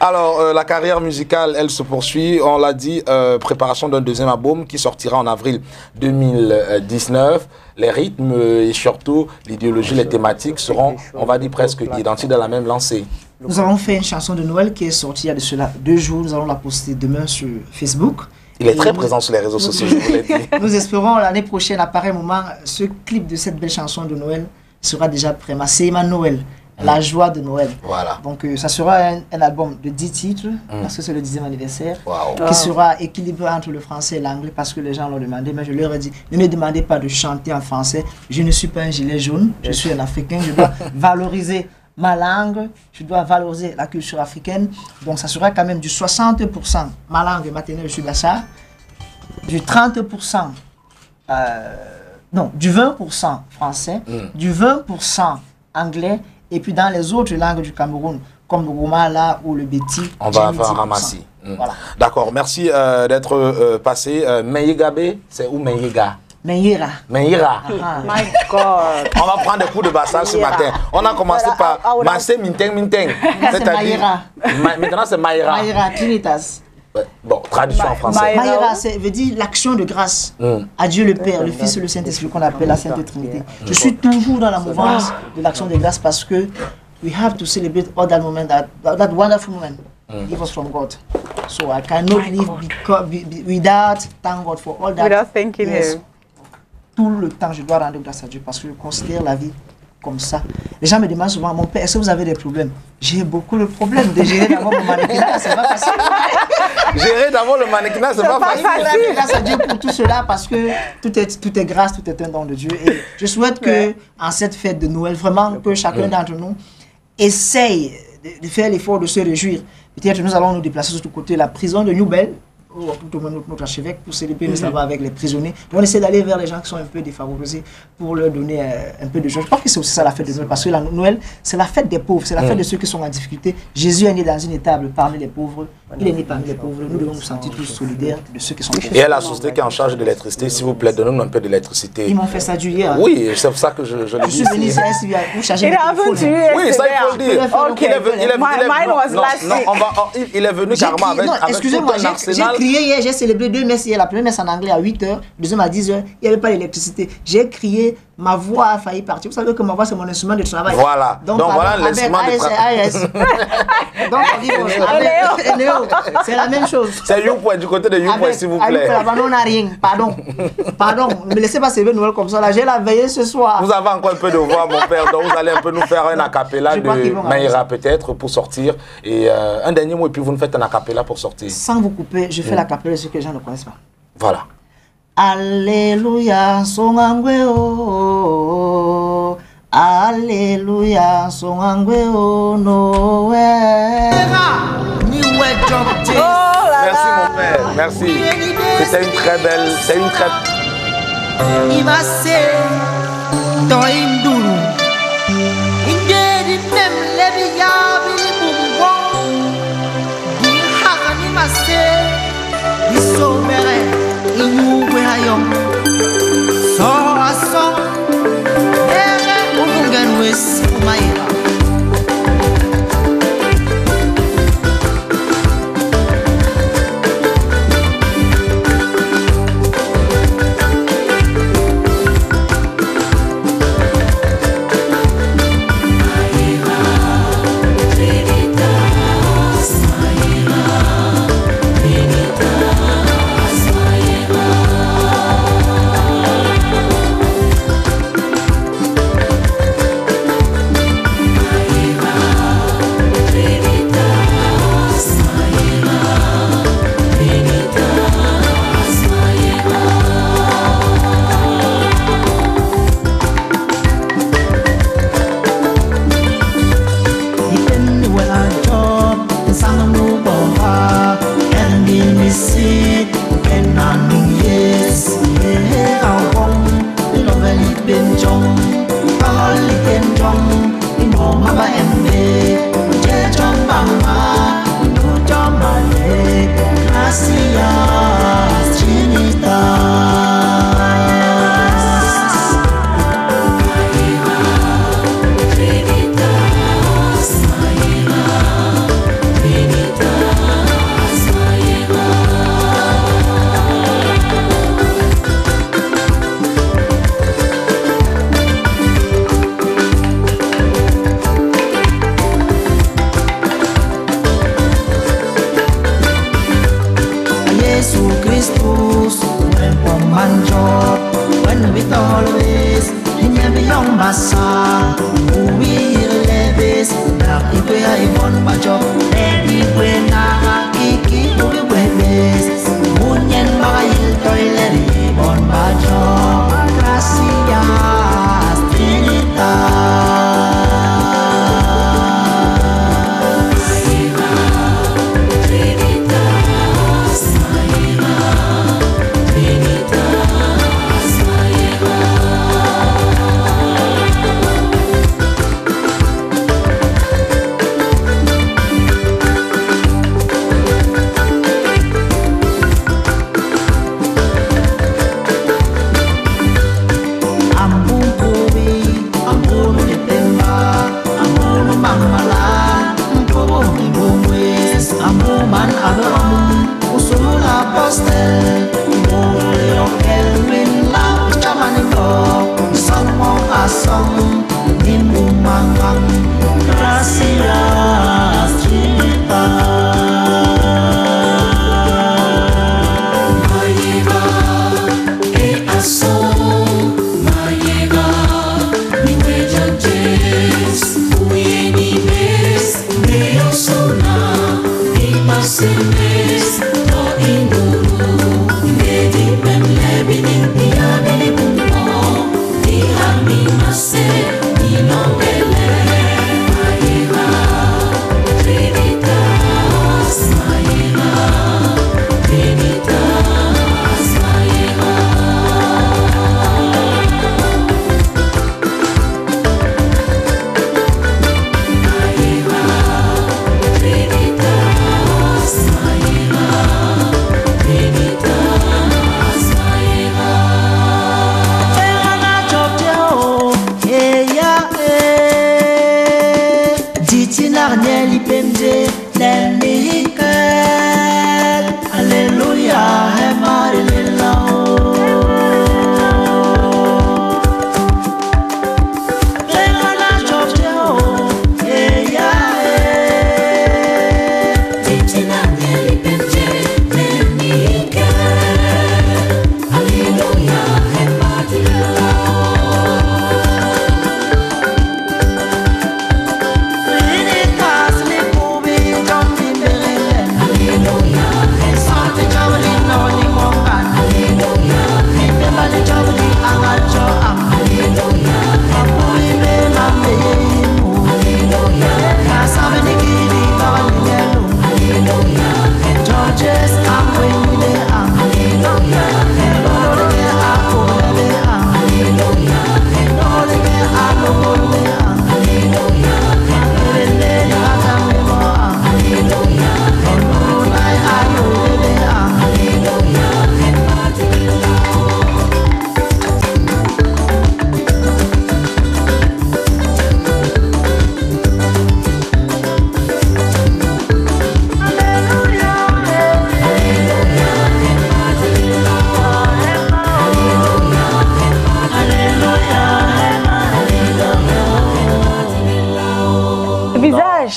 Alors, la carrière musicale, elle se poursuit. On l'a dit, préparation d'un deuxième album qui sortira en avril 2019. Les rythmes et surtout l'idéologie, les thématiques seront, on va dire, presque identiques dans la même lancée. Nous avons fait une chanson de Noël qui est sortie il y a de cela 2 jours. Nous allons la poster demain sur Facebook. Il est très présent sur les réseaux sociaux, je vous l'ai dit. Nous espérons l'année prochaine, à pareil moment, ce clip de cette belle chanson de Noël sera déjà prêt. Masséma Noël, la joie de Noël. Voilà. Donc ça sera un album de 10 titres, parce que c'est le 10e anniversaire, qui sera équilibré entre le français et l'anglais, parce que les gens l'ont demandé. Mais je leur ai dit, ne me demandez pas de chanter en français. Je ne suis pas un gilet jaune, je suis un Africain, je dois valoriser ma langue, je dois valoriser la culture africaine. Donc ça sera quand même du 60% ma langue maternelle, je suis Bachar, du 30%, non, du 20% français, du 20% anglais, et puis dans les autres langues du Cameroun, comme le Goumala ou le Béti, on va faire un ramassis. Voilà. D'accord, merci d'être passé. Meyegabe, c'est où Meyega? Meira. Meira. My God. On va prendre des cours de bassage ce matin. On a commencé par Massé Minteng Minteng. C'est-à-dire. Maintenant c'est Maïra. Maïra, Trinitas. Bon, traduction en français. Maïra, ça veut dire l'action de grâce à Dieu le Père, le Fils et le Saint-Esprit qu'on appelle la Sainte Trinité. Je suis toujours dans la mouvance de l'action de grâce parce que we have to celebrate all that moment, that wonderful moment given us from God. So I cannot live without thank God for all that. Without thanking Him. Tout le temps, je dois rendre grâce à Dieu parce que je considère la vie comme ça. Les gens me demandent souvent, mon père, est-ce que vous avez des problèmes? J'ai beaucoup de problèmes de gérer d'abord mon mannequinat, c'est pas facile. Gérer d'abord le mannequinat, c'est pas facile. Grâce à Dieu pour tout cela parce que tout est grâce, tout est un don de Dieu. Et je souhaite que, en cette fête de Noël, vraiment que chacun d'entre nous essaye de faire l'effort de se réjouir. Peut-être nous allons nous déplacer sur tout côté, la prison de Newbell, notre archevêque, pour célébrer le sabbat avec les prisonniers. On essaie d'aller vers les gens qui sont un peu défavorisés pour leur donner un peu de joie. Je pense que c'est aussi ça la fête de Noël, parce que la Noël, c'est la fête des pauvres, c'est la fête de ceux qui sont en difficulté. Jésus est né dans une étable parmi les pauvres. Il est né parmi les pauvres. Nous devons nous sentir tous solidaires de ceux qui sont pauvres. Et à la société qui est en charge de l'électricité, s'il vous plaît, donnez-nous un peu d'électricité. Ils m'ont fait ça du hier. Oui, c'est pour ça que je le dis. Je suis venu ici pour charger le téléphone. Oui, ça il faut le dire. Il est venu carrément avec excusez-moi, j'ai crié hier, j'ai célébré 2 messes hier. La première messe en anglais à 8h, la deuxième à 10h. Il n'y avait pas d'électricité. J'ai crié, ma voix a failli partir. Vous savez que ma voix, c'est mon instrument de travail. Voilà. Donc voilà l'instrument de travail. Donc on dit, c'est la même chose. C'est YouPoint, du côté de YouPoint, s'il vous plaît. On n'a rien. Pardon. Ne me laissez pas célébrer Noël comme ça. Là, j'ai la veillée ce soir. Vous avez encore un peu de voix, mon père. Donc vous allez un peu nous faire un acapella de Maïra, peut-être, pour sortir. Et un dernier mot, et puis vous nous faites un acapella pour sortir. Sans vous couper, je fais l'acapella de ceux que les gens ne connaissent pas. Voilà. Alléluia, songangweo. Alléluia, songangweo, Noël. Merci mon père, merci. C'était une très belle, c'est une très...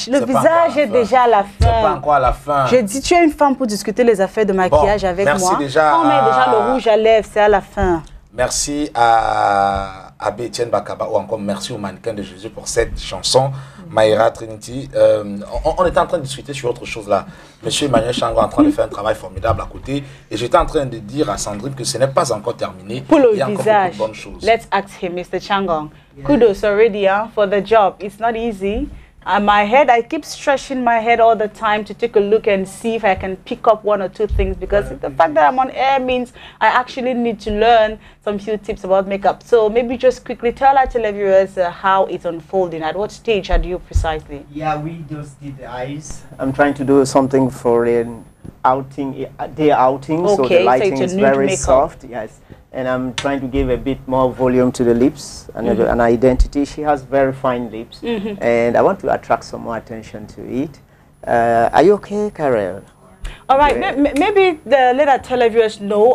Le visage est déjà à la fin. C'est pas encore à la fin. Je dis, tu es une femme pour discuter les affaires de maquillage avec moi. Déjà on met déjà le rouge à lèvres, c'est à la fin. Merci à Abbé Etienne Bakaba ou encore merci au mannequin de Jésus pour cette chanson. Maïra Trinity, on était en train de discuter sur autre chose là. Monsieur Emmanuel Chango est en train de faire un travail formidable à côté. Et j'étais en train de dire à Sandrine que ce n'est pas encore terminé. Pour le Il y a encore visage, beaucoup de bonnes choses. let's ask him, Mr. Changong. Kudos already for the job. It's not easy. My head, I keep stretching my head all the time to take a look and see if I can pick up one or two things, because the fact that I'm on air means I actually need to learn some few tips about makeup. So maybe just quickly tell our televiewers how it's unfolding. At what stage are you precisely? Yeah, we just did the eyes. I'm trying to do something for an outing, day outing, so the lighting is very soft. Yes. And I'm trying to give a bit more volume to the lips and an identity. She has very fine lips, and I want to attract some more attention to it. Are you okay, Karel? All right, maybe let our televiewers know,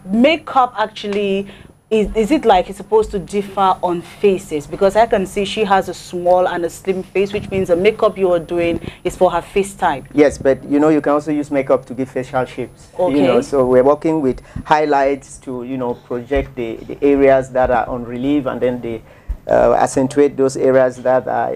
makeup actually, is it like it's supposed to differ on faces? Because I can see she has a small and a slim face, which means the makeup you are doing is for her face type. Yes, but you know, you can also use makeup to give facial shapes. Okay. You know, so we're working with highlights to, you know, project the areas that are on relief, and then they accentuate those areas that are,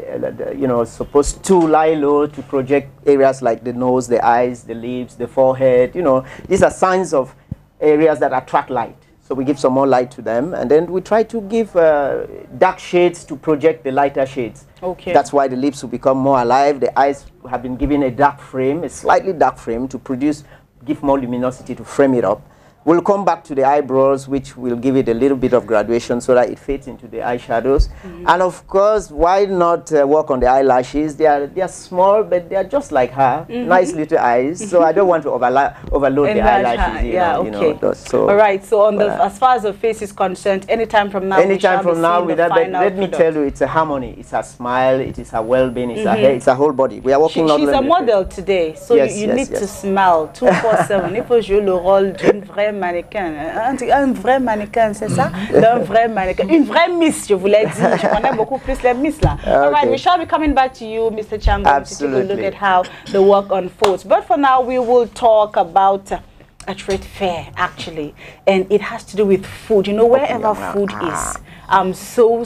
you know, supposed to lie low to project areas like the nose, the eyes, the lips, the forehead. You know, these are signs of areas that attract light. So we give some more light to them, and then we try to give dark shades to project the lighter shades. Okay. That's why the lips will become more alive. The eyes have been given a dark frame, a slightly dark frame, to give more luminosity to frame it up. We'll come back to the eyebrows, which will give it a little bit of graduation so that it fits into the eyeshadows. And of course, why not work on the eyelashes? They are small, but they are just like her. Nice little eyes. So I don't want to overload the eyelashes. Yeah, okay. So, all right. So on as far as the face is concerned, anytime from now, let me tell you, it's a harmony. It's a smile. It is a well-being. It's a hair. It's a whole body. We are working on. She's a model today, so you need to smile 24/7. Il faut jouer le rôle d'une vraie mannequin, un vrai mannequin, c'est ça? D'un vrai mannequin, une vraie miss, je vous l'ai dit. Je connais beaucoup plus les miss là. All right, we shall be coming back to you, Mr. Chango, to take a look at how the work unfolds. But for now, we will talk about a trade fair, actually, and it has to do with food. You know, wherever food is, I'm so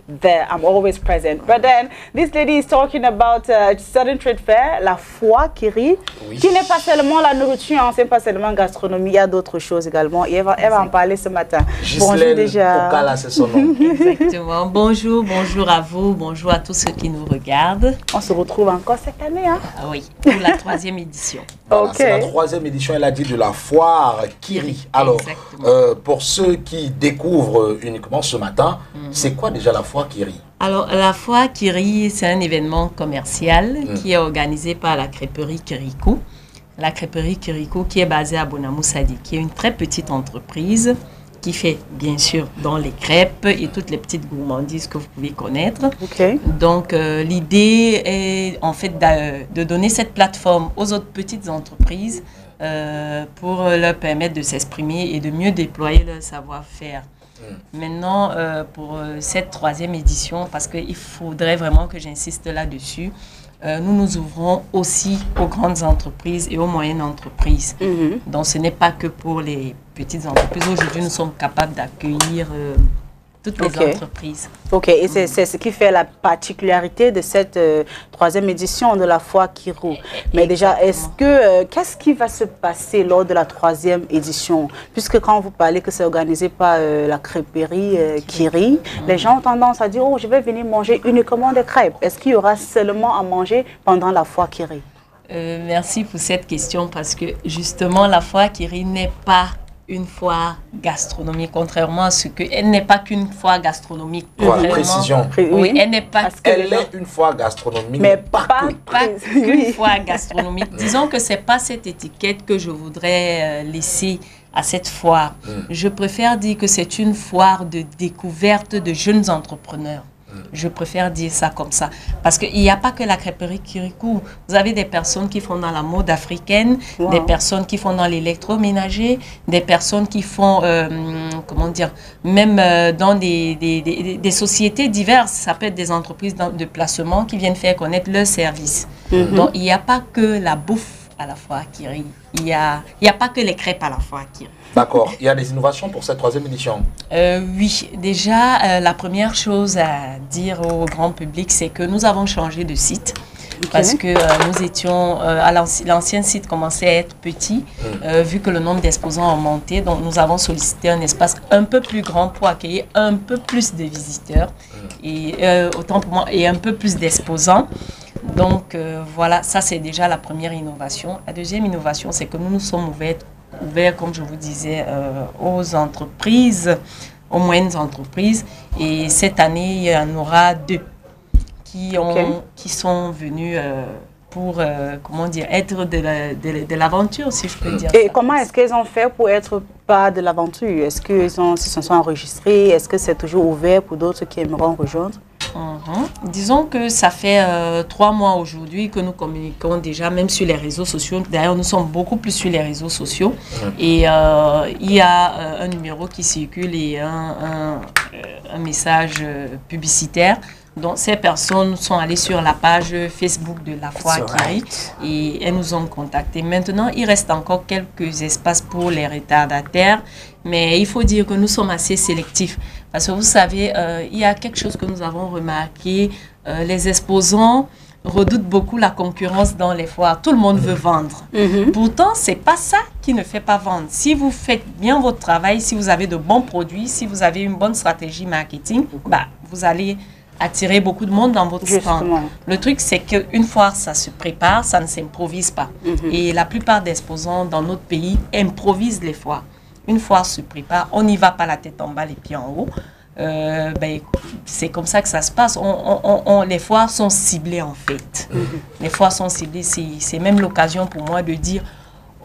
there. I'm always present. But then, this lady is talking about a certain trade fair, la foire qui rit, qui n'est pas seulement la nourriture, hein, c'est pas seulement gastronomie, il y a d'autres choses également. Et elle va en parler ce matin. Bonjour déjà. Okala, c'est son nom. Exactement. Bonjour à vous, bonjour à tous ceux qui nous regardent. On se retrouve encore cette année, hein? Ah oui, pour la 3e édition. Voilà, c'est la 3e édition, elle a dit, de la foire qui rit. Alors, pour ceux qui découvrent uniquement ce matin, c'est quoi déjà la foire qui rit? Alors, la foire qui rit, c'est un événement commercial qui est organisé par la crêperie Kirikou. La crêperie Kirikou qui est basée à Bonamoussadi, qui est une très petite entreprise qui fait bien sûr dans les crêpes et toutes les petites gourmandises que vous pouvez connaître. Donc l'idée est en fait de donner cette plateforme aux autres petites entreprises pour leur permettre de s'exprimer et de mieux déployer leur savoir-faire. Maintenant, pour cette 3e édition, parce qu'il faudrait vraiment que j'insiste là-dessus, nous nous ouvrons aussi aux grandes entreprises et aux moyennes entreprises. Donc ce n'est pas que pour les petites entreprises. Aujourd'hui, nous sommes capables d'accueillir toutes les entreprises. Ok, et c'est ce qui fait la particularité de cette 3e édition de la foire Kirou. Mais déjà, qu'est-ce qui va se passer lors de la 3e édition? Puisque quand vous parlez que c'est organisé par la crêperie Kiri, les gens ont tendance à dire, oh, je vais venir manger uniquement des crêpes. Est-ce qu'il y aura seulement à manger pendant la foire Kiri? Merci pour cette question, parce que justement, la foire Kiri n'est pas une foire gastronomique, contrairement à ce que... Elle n'est pas qu'une foire gastronomique. Précision. Oui, elle n'est pas... Elle est une foire gastronomique, mais pas qu'une foire gastronomique. Disons que ce n'est pas cette étiquette que je voudrais laisser à cette foire. Je préfère dire que c'est une foire de découverte de jeunes entrepreneurs. Je préfère dire ça comme ça. Parce qu'il n'y a pas que la crêperie Kirikou. Vous avez des personnes qui font dans la mode africaine, des personnes qui font dans l'électroménager, des personnes qui font, comment dire, même dans des sociétés diverses. Ça peut être des entreprises de placement qui viennent faire connaître leurs services. Donc, il n'y a pas que la bouffe à la fois Kiri. Il n'y a pas que les crêpes à la fois Kiri. D'accord. Il y a des innovations pour cette 3e édition? Oui. Déjà, la première chose à dire au grand public, c'est que nous avons changé de site. Parce que nous étions, l'ancien site commençait à être petit, vu que le nombre d'exposants a augmenté. Donc, nous avons sollicité un espace un peu plus grand pour accueillir un peu plus de visiteurs, et autant pour moi, et un peu plus d'exposants. Donc, voilà, ça c'est déjà la première innovation. La deuxième innovation, c'est que nous nous sommes ouverts, comme je vous disais, aux entreprises, aux moyennes entreprises. Et cette année, il y en aura 2 qui sont venus pour, comment dire, être de l'aventure, si je peux dire. Et comment est-ce qu'ils ont fait pour être pas de l'aventure? Est-ce qu'ils se sont enregistrés? Est-ce que c'est toujours ouvert pour d'autres qui aimeront rejoindre? Disons que ça fait 3 mois aujourd'hui que nous communiquons déjà, même sur les réseaux sociaux. D'ailleurs, nous sommes beaucoup plus sur les réseaux sociaux. Et il y a un numéro qui circule et un message publicitaire. Donc, ces personnes sont allées sur la page Facebook de la Foire Kiri et elles nous ont contactés. Maintenant, il reste encore quelques espaces pour les retardataires, mais il faut dire que nous sommes assez sélectifs. Parce que vous savez, il y a quelque chose que nous avons remarqué, les exposants redoutent beaucoup la concurrence dans les foires. Tout le monde veut vendre. Pourtant, ce n'est pas ça qui ne fait pas vendre. Si vous faites bien votre travail, si vous avez de bons produits, si vous avez une bonne stratégie marketing, bah, vous allez attirer beaucoup de monde dans votre stand. Le truc, c'est qu'une foire, ça se prépare, ça ne s'improvise pas. Et la plupart des exposants dans notre pays improvisent les foires. Une foire se prépare, on n'y va pas la tête en bas, les pieds en haut. Ben, c'est comme ça que ça se passe. Les foires sont ciblées en fait. Les foires sont ciblées, c'est même l'occasion pour moi de dire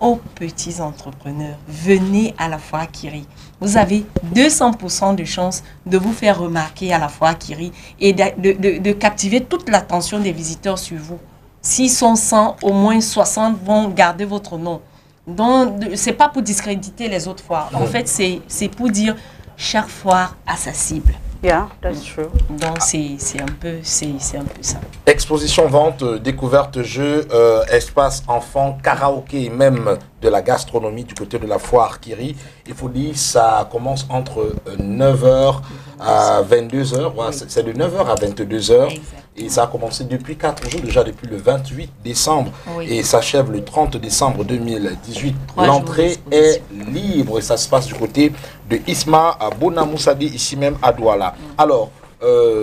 aux petits entrepreneurs, venez à la Foire Kiri. Vous avez 200% de chance de vous faire remarquer à la Foire Kiri et de captiver toute l'attention des visiteurs sur vous. S'ils sont 100, au moins 60 vont garder votre nom. Donc, ce n'est pas pour discréditer les autres foires. En fait, c'est pour dire chaque foire a sa cible. Yeah, that's true. Donc, c'est un peu ça. Exposition, vente, découverte, jeux, espace enfants, karaoké et même de la gastronomie du côté de la Foire Kiri. Il faut dire ça commence entre 9h à 22h. Ouais, c'est de 9h à 22h. Et ça a commencé depuis 4 jours, déjà depuis le 28 décembre. Et s'achève le 30 décembre 2018. L'entrée est libre et ça se passe du côté de Isma à Bonamoussadi, ici même à Douala. Alors,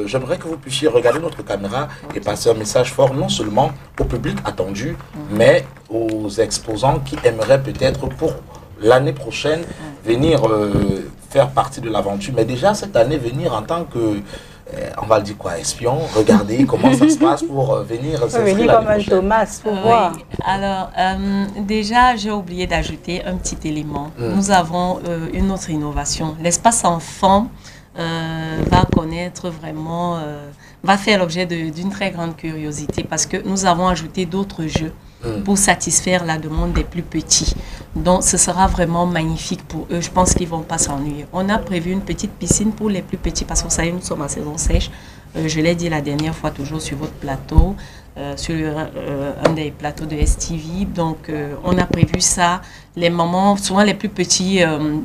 j'aimerais que vous puissiez regarder notre caméra et passer un message fort, non seulement au public attendu, mais aux exposants qui aimeraient peut-être pour l'année prochaine venir faire partie de l'aventure. Mais déjà cette année, venir en tant que, on va le dire quoi, espion, regarder comment ça se passe pour venir s'inscrire comme un Thomas pour voir. Alors, déjà, j'ai oublié d'ajouter un petit élément. Nous avons une autre innovation. L'espace enfant va connaître vraiment, va faire l'objet d'une très grande curiosité parce que nous avons ajouté d'autres jeux pour satisfaire la demande des plus petits. Donc, ce sera vraiment magnifique pour eux. Je pense qu'ils ne vont pas s'ennuyer. On a prévu une petite piscine pour les plus petits parce que vous savez, nous sommes en saison sèche. Je l'ai dit la dernière fois, toujours sur votre plateau, sur un des plateaux de STV. Donc, on a prévu ça. Les mamans, souvent les plus petits,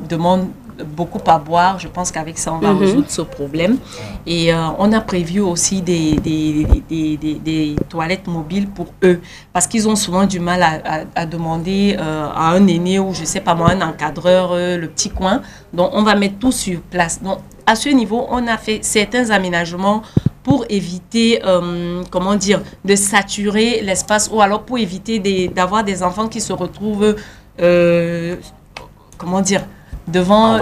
demandent beaucoup à boire. Je pense qu'avec ça, on va résoudre ce problème. Et on a prévu aussi des toilettes mobiles pour eux. Parce qu'ils ont souvent du mal à demander à un aîné ou, je ne sais pas moi, un encadreur, le petit coin. Donc, on va mettre tout sur place. Donc, à ce niveau, on a fait certains aménagements pour éviter, comment dire, de saturer l'espace ou alors pour éviter d'avoir des enfants qui se retrouvent, comment dire, devant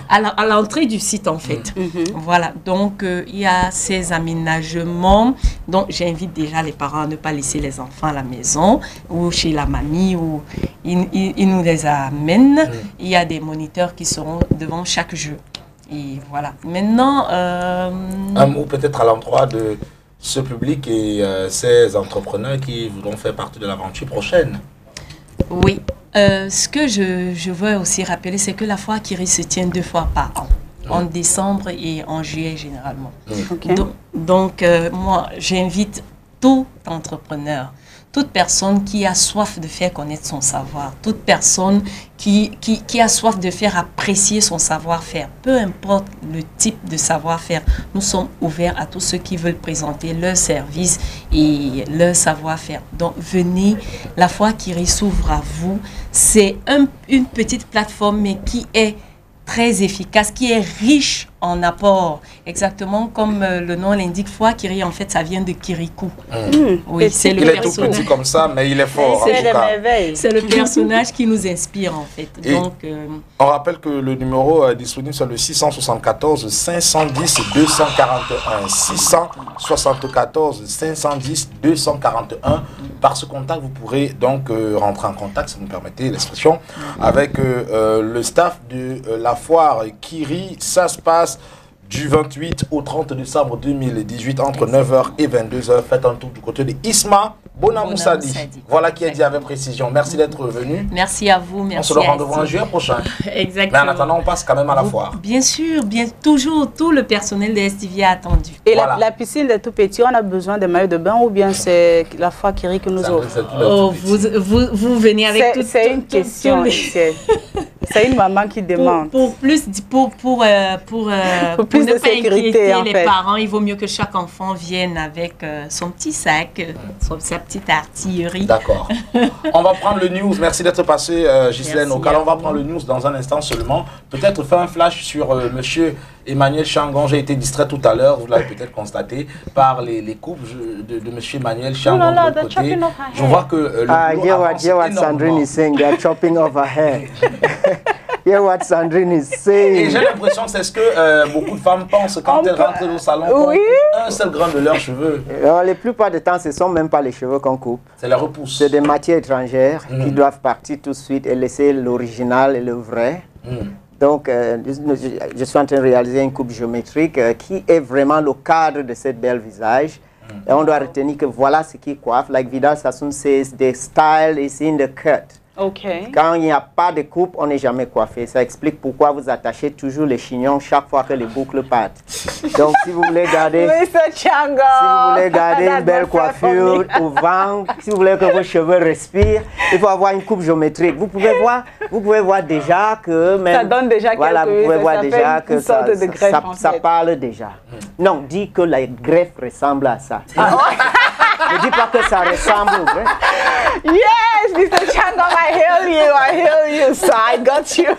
à l'entrée du site en fait. Voilà, donc il y a ces aménagements. Donc j'invite déjà les parents à ne pas laisser les enfants à la maison ou chez la mamie ou ils nous les amènent. Il y a des moniteurs qui seront devant chaque jeu. Et voilà. Maintenant... un mot peut-être à l'endroit de ce public et ces entrepreneurs qui voudront faire partie de l'aventure prochaine. Oui. Ce que je veux aussi rappeler, c'est que la foire Kiri se tient 2 fois par an. En décembre et en juillet généralement. Okay. Donc moi, j'invite tout entrepreneur, toute personne qui a soif de faire connaître son savoir, toute personne qui a soif de faire apprécier son savoir-faire, peu importe le type de savoir-faire, nous sommes ouverts à tous ceux qui veulent présenter leur service et leur savoir-faire. Donc venez, la foire Kiri s'ouvre à vous. C'est une petite plateforme mais qui est très efficace, qui est riche en apports, exactement comme le nom l'indique, foire Kiri, en fait, ça vient de Kirikou. Oui, c'est le personnage. Il est tout petit comme ça, mais il est fort. C'est le personnage qui nous inspire, en fait. Donc, on rappelle que le numéro est disponible sur le 674 510 241. 674 510 241. Par ce contact, vous pourrez donc rentrer en contact, si vous me permettez l'expression, avec le staff de la foire Kiri. Ça se passe du 28 au 30 décembre 2018 entre 9h et 22h. Faites un tour du côté de Isma Bonamoussadi. Voilà qui est dit avec précision. Merci d'être venu. Merci à vous. Merci. On se donne rendez-vous en juillet prochain. Exactement. Mais en attendant, on passe quand même à la foire. Bien sûr, toujours tout le personnel de STV a attendu. Et voilà. la piscine des tout petits, on a besoin de maillots de bain ou bien c'est la foire Kiri que nous offre? Vous venez avec tout. C'est une question. C'est une maman qui demande. Pour plus de sécurité, en fait. Les parents, il vaut mieux que chaque enfant vienne avec son petit sac, sa petite artillerie. D'accord. On va prendre le news. Merci d'être passé, Ghislaine Okala. On va prendre le news dans un instant seulement. Peut-être faire un flash sur monsieur Emmanuel Changon. J'ai été distrait tout à l'heure, vous l'avez peut-être constaté, par les coupes de monsieur Emmanuel Changon de l'autre côté. Je vois que le hear what Sandrine is saying, they are chopping off her hair. Hear what Sandrine is saying. Et j'ai l'impression que c'est ce que beaucoup de femmes pensent quand elles rentrent au salon. Oui. Un seul grain de leurs cheveux. Alors, la plupart du temps, ce ne sont même pas les cheveux qu'on coupe. C'est la repousse. C'est des matières étrangères qui doivent partir tout de suite et laisser l'original et le vrai. Donc, je suis en train de réaliser une coupe géométrique qui est vraiment le cadre de cette belle visage. Et on doit retenir que voilà ce qui coiffe. Like Vidal Sassoon says, the style is in the cut. Okay. Quand il n'y a pas de coupe, on n'est jamais coiffé. Ça explique pourquoi vous attachez toujours les chignons chaque fois que les boucles partent. Donc, si vous voulez garder, une belle coiffure au vent, si vous voulez que vos cheveux respirent, il faut avoir une coupe géométrique. Vous pouvez voir déjà que même, ça donne déjà voilà, vous pouvez voir déjà que ça parle déjà. Non, dis que la greffe ressemble à ça. Ne dis pas que ça ressemble au vrai. Yes, Mr. Changon, I hear you, so I got you.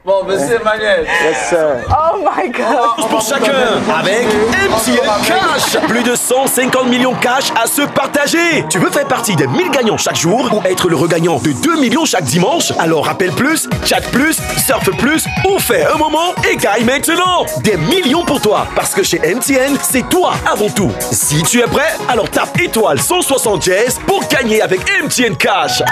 Bon, monsieur Emmanuel. Yes, sir. Oh my God. Pour chacun, avec MTN Cash. Plus de 150 millions cash à se partager. Tu veux faire partie des 1000 gagnants chaque jour ou être le regagnant de 2 millions chaque dimanche? Alors rappelle plus, chat plus, surfe plus ou fais un moment et gagne maintenant. Des millions pour toi. Parce que chez MTN, c'est toi avant tout. Si tu es prêt, alors tape étoile 160 jazz pour gagner avec MTN Cash.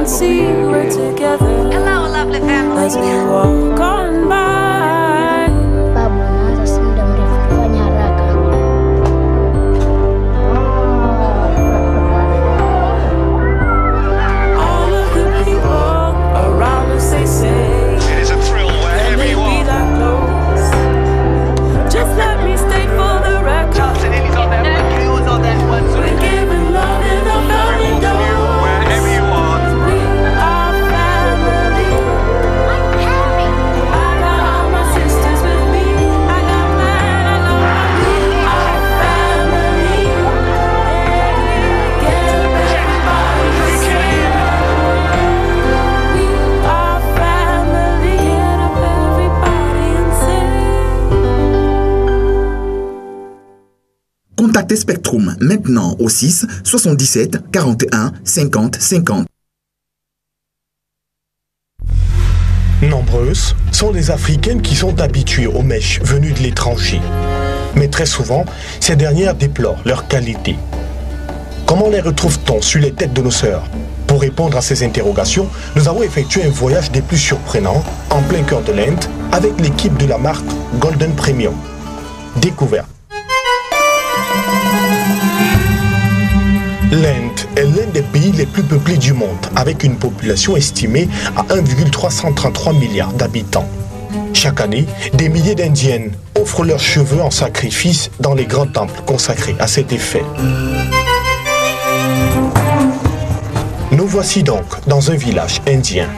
See we're together. Hello, lovely family. As we walk on by. Baba, sasa muda mrefu kufanya haraka. All of the people around us say it is a thrill wherever you are. That close. Just let me stay for the record. Johnson, he's on that one. He was on that one. We're giving love in the valley door. Wherever you are. Contactez Spectrum maintenant au 6 77 41 50 50. Nombreuses sont les Africaines qui sont habituées aux mèches venues de l'étranger. Mais très souvent, ces dernières déplorent leur qualité. Comment les retrouve-t-on sur les têtes de nos sœurs? Pour répondre à ces interrogations, nous avons effectué un voyage des plus surprenants en plein cœur de l'Inde avec l'équipe de la marque Golden Premium. Découverte. L'Inde est l'un des pays les plus peuplés du monde, avec une population estimée à 1,333 milliards d'habitants. Chaque année, des milliers d'Indiennes offrent leurs cheveux en sacrifice dans les grands temples consacrés à cet effet. Nous voici donc dans un village indien.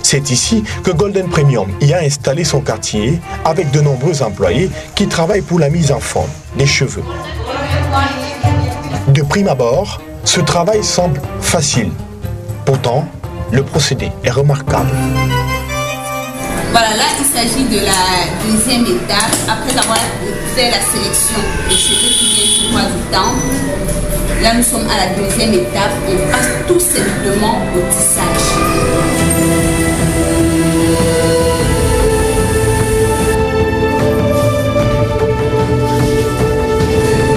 C'est ici que Golden Premium y a installé son quartier avec de nombreux employés qui travaillent pour la mise en forme des cheveux. De prime abord, ce travail semble facile. Pourtant, le procédé est remarquable. Voilà, là il s'agit de la deuxième étape. Après avoir fait la sélection des cheveux qui viennent sur moi du temps, là nous sommes à la deuxième étape. On passe tout simplement au tissage.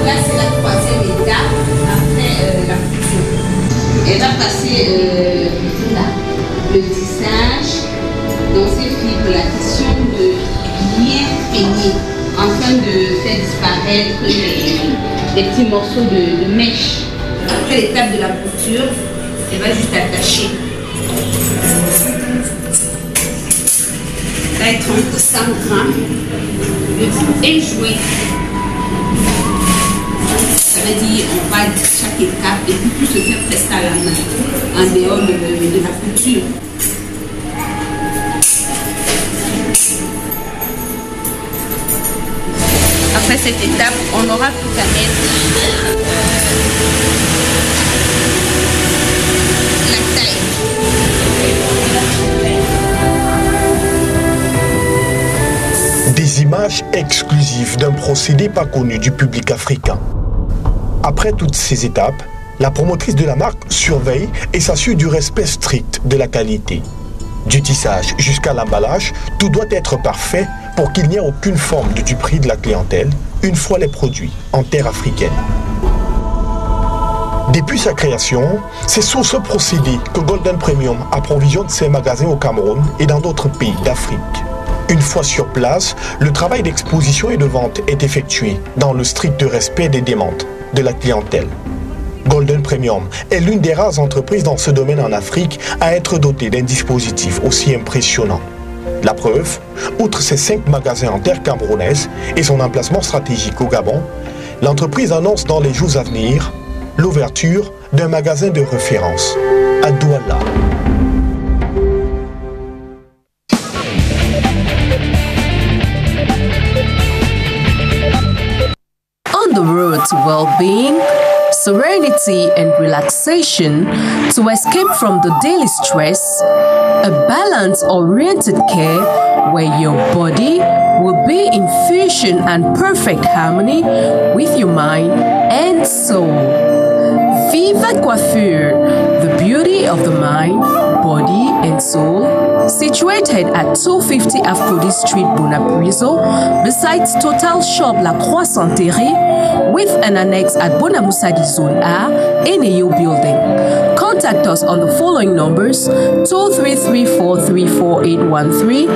Là c'est la troisième étape après la couture. Elle va passer là, le tissage. Dans ces fibres, la question de bien peigner, afin de faire disparaître les petits morceaux de mèche. Après l'étape de la couture, elle va juste attacher. Ça va être entre 100 grammes et jouer. Ça veut dire on va chaque étape et puis tout se faire presque à la main, en dehors de la couture. Après cette étape, on n'aura plus qu'à mettre la taille. Des images exclusives d'un procédé pas connu du public africain. Après toutes ces étapes, la promotrice de la marque surveille et s'assure du respect strict de la qualité. Du tissage jusqu'à l'emballage, tout doit être parfait pour qu'il n'y ait aucune forme de duperie de la clientèle une fois les produits en terre africaine. Depuis sa création, c'est sur ce procédé que Golden Premium approvisionne ses magasins au Cameroun et dans d'autres pays d'Afrique. Une fois sur place, le travail d'exposition et de vente est effectué dans le strict respect des demandes de la clientèle. Golden Premium est l'une des rares entreprises dans ce domaine en Afrique à être dotée d'un dispositif aussi impressionnant. La preuve, outre ses 5 magasins en terre camerounaise et son emplacement stratégique au Gabon, l'entreprise annonce dans les jours à venir l'ouverture d'un magasin de référence à Douala. On the road to well-being, serenity and relaxation, to escape from the daily stress, a balance-oriented care where your body will be in fusion and perfect harmony with your mind and soul. Viva Coiffure, the beauty of the mind, body and soul, situated at 250 Afcody Street, Bonapriso, besides Total Shop La Croix-Santerre, with an annex at Bonamoussadi Zone A, NAU building. Contact us on the following numbers: 2334348813,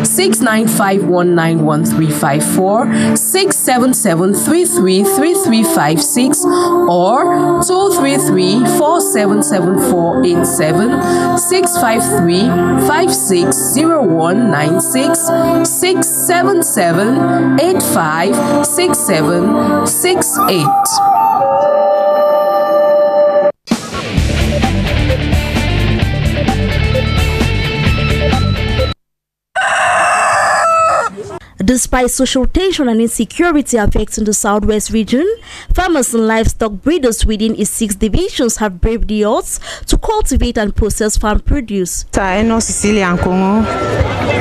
695191354, 677333356, or 233477487, 653560196, 677856768. Despite social tension and insecurity affecting the southwest region, farmers and livestock breeders within its 6 divisions have braved the odds to cultivate and process farm produce. I'm Cecilia Nkongo.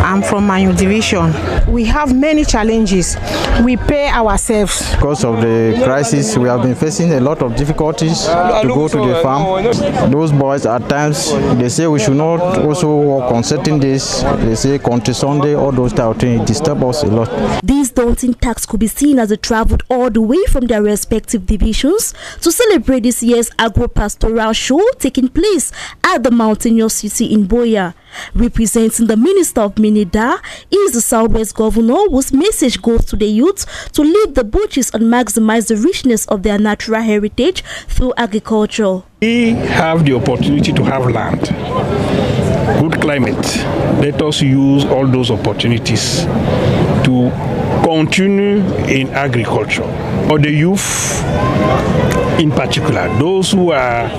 I'm from Manyu division. We have many challenges. We pay ourselves. Because of the crisis, we have been facing a lot of difficulties to go to the farm. Those boys at times, they say we should not also work on certain days. They say country Sunday, all those type of things disturb us a lot. lot. This daunting task could be seen as they traveled all the way from their respective divisions to celebrate this year's agro-pastoral show taking place at the mountainous city in Buea. Representing the Minister of Minida is the Southwest Governor, whose message goes to the youth to leave the bushes and maximize the richness of their natural heritage through agriculture. We have the opportunity to have land, good climate. Let us use all those opportunities to continue in agriculture. For the youth in particular, those who are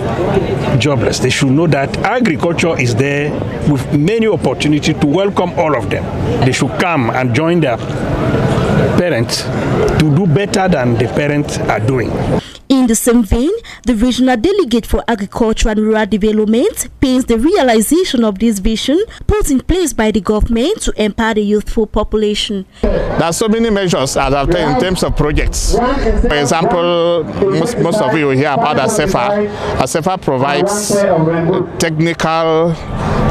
jobless, they should know that agriculture is there with many opportunities to welcome all of them. They should come and join their parents to do better than the parents are doing. In the same vein, the regional delegate for agriculture and rural development paints the realization of this vision put in place by the government to empower the youthful population. There are so many measures that are taken in terms of projects. For example, most of you hear about ASEFA. ASEFA provides technical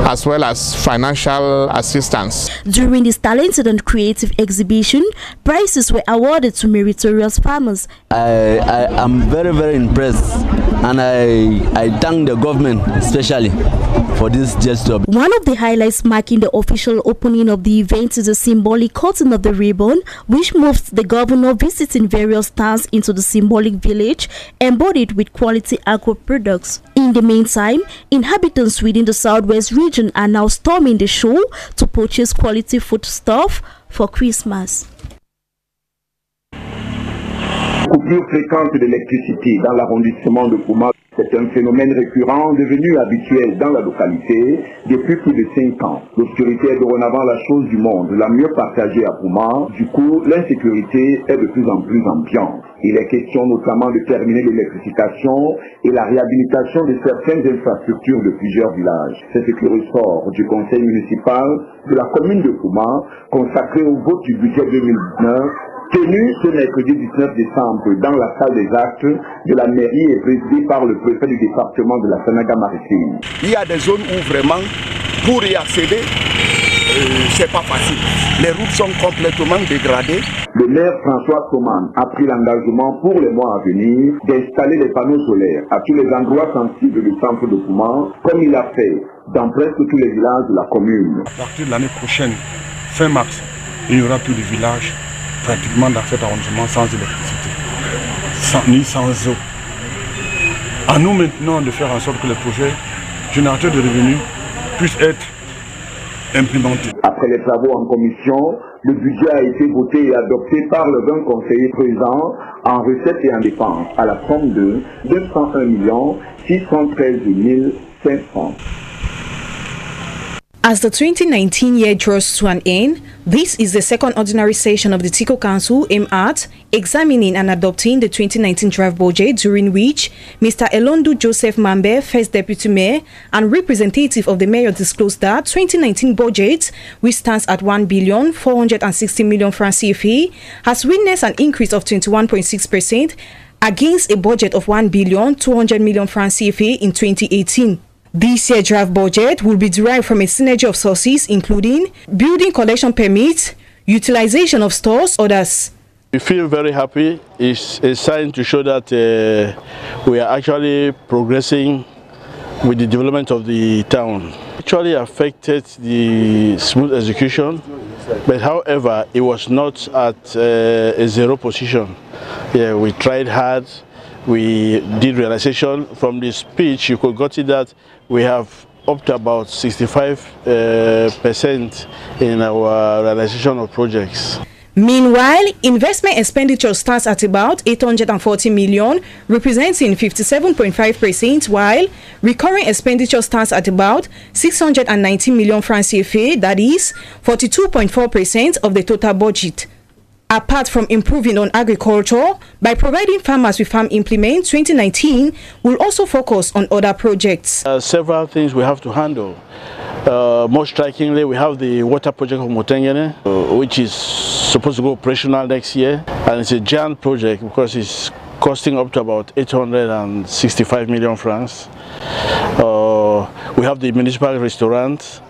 as well as financial assistance. During this talented and creative exhibition, prizes were awarded to meritorious farmers. I am very, very impressed, and I thank the government especially for this gesture. One of the highlights marking the official opening of the event is the symbolic cutting of the ribbon, which moves the governor visiting various towns into the symbolic village embodied with quality agro products. In the meantime, inhabitants within the Southwest region are now storming the show to purchase quality foodstuff for Christmas. Coupure fréquente d'électricité dans l'arrondissement de Pouma, c'est un phénomène récurrent devenu habituel dans la localité depuis plus de 5 ans. L'obscurité est dorénavant la chose du monde, la mieux partagée à Pouma. Du coup, l'insécurité est de plus en plus ambiante. Il est question notamment de terminer l'électrification et la réhabilitation de certaines infrastructures de plusieurs villages. C'est ce qui ressort du conseil municipal de la commune de Pouma, consacré au vote du budget 2019, tenu ce mercredi 19 décembre dans la salle des actes de la mairie et présidée par le préfet du département de la Sénégal-Maritime. Il y a des zones où vraiment, pour y accéder, c'est pas facile. Les routes sont complètement dégradées. Le maire François Coman a pris l'engagement pour les mois à venir d'installer des panneaux solaires à tous les endroits sensibles du centre de Pouma, comme il a fait dans presque tous les villages de la commune. À partir de l'année prochaine, fin mars, il n'y aura plus de villages pratiquement dans cet arrondissement sans électricité, ni sans eau. À nous maintenant de faire en sorte que les projets générateurs de revenus puissent être implémentés. Après les travaux en commission, le budget a été voté et adopté par le 20 conseillers présents en recettes et en dépenses à la somme de 201 613 500. As the 2019 year draws to an end, this is the second ordinary session of the TICO Council aimed at examining and adopting the 2019 draft budget, during which Mr. Elondu Joseph Mambe, First Deputy Mayor and representative of the Mayor, disclosed that 2019 budget, which stands at 1,460,000,000 francs CFA, has witnessed an increase of 21.6% against a budget of 1,200,000,000 francs CFA in 2018. This year's draft budget will be derived from a synergy of sources, including building collection permits, utilization of stores, others. We feel very happy. It's a sign to show that we are actually progressing with the development of the town. Actually affected the smooth execution, but however, it was not at a zero position. Yeah, we tried hard. We did realization. From the speech, you could get it that we have up to about 65% in our realization of projects. Meanwhile, investment expenditure stands at about 840 million, representing 57.5%, while recurring expenditure stands at about 690 million francs CFA, that is 42.4% of the total budget. Apart from improving on agriculture, by providing farmers with farm implements, 2019 will also focus on other projects. Several things we have to handle. Most strikingly, we have the water project of Motengene, which is supposed to go operational next year. And it's a giant project because it's costing up to about 865 million francs. We have the municipal restaurant,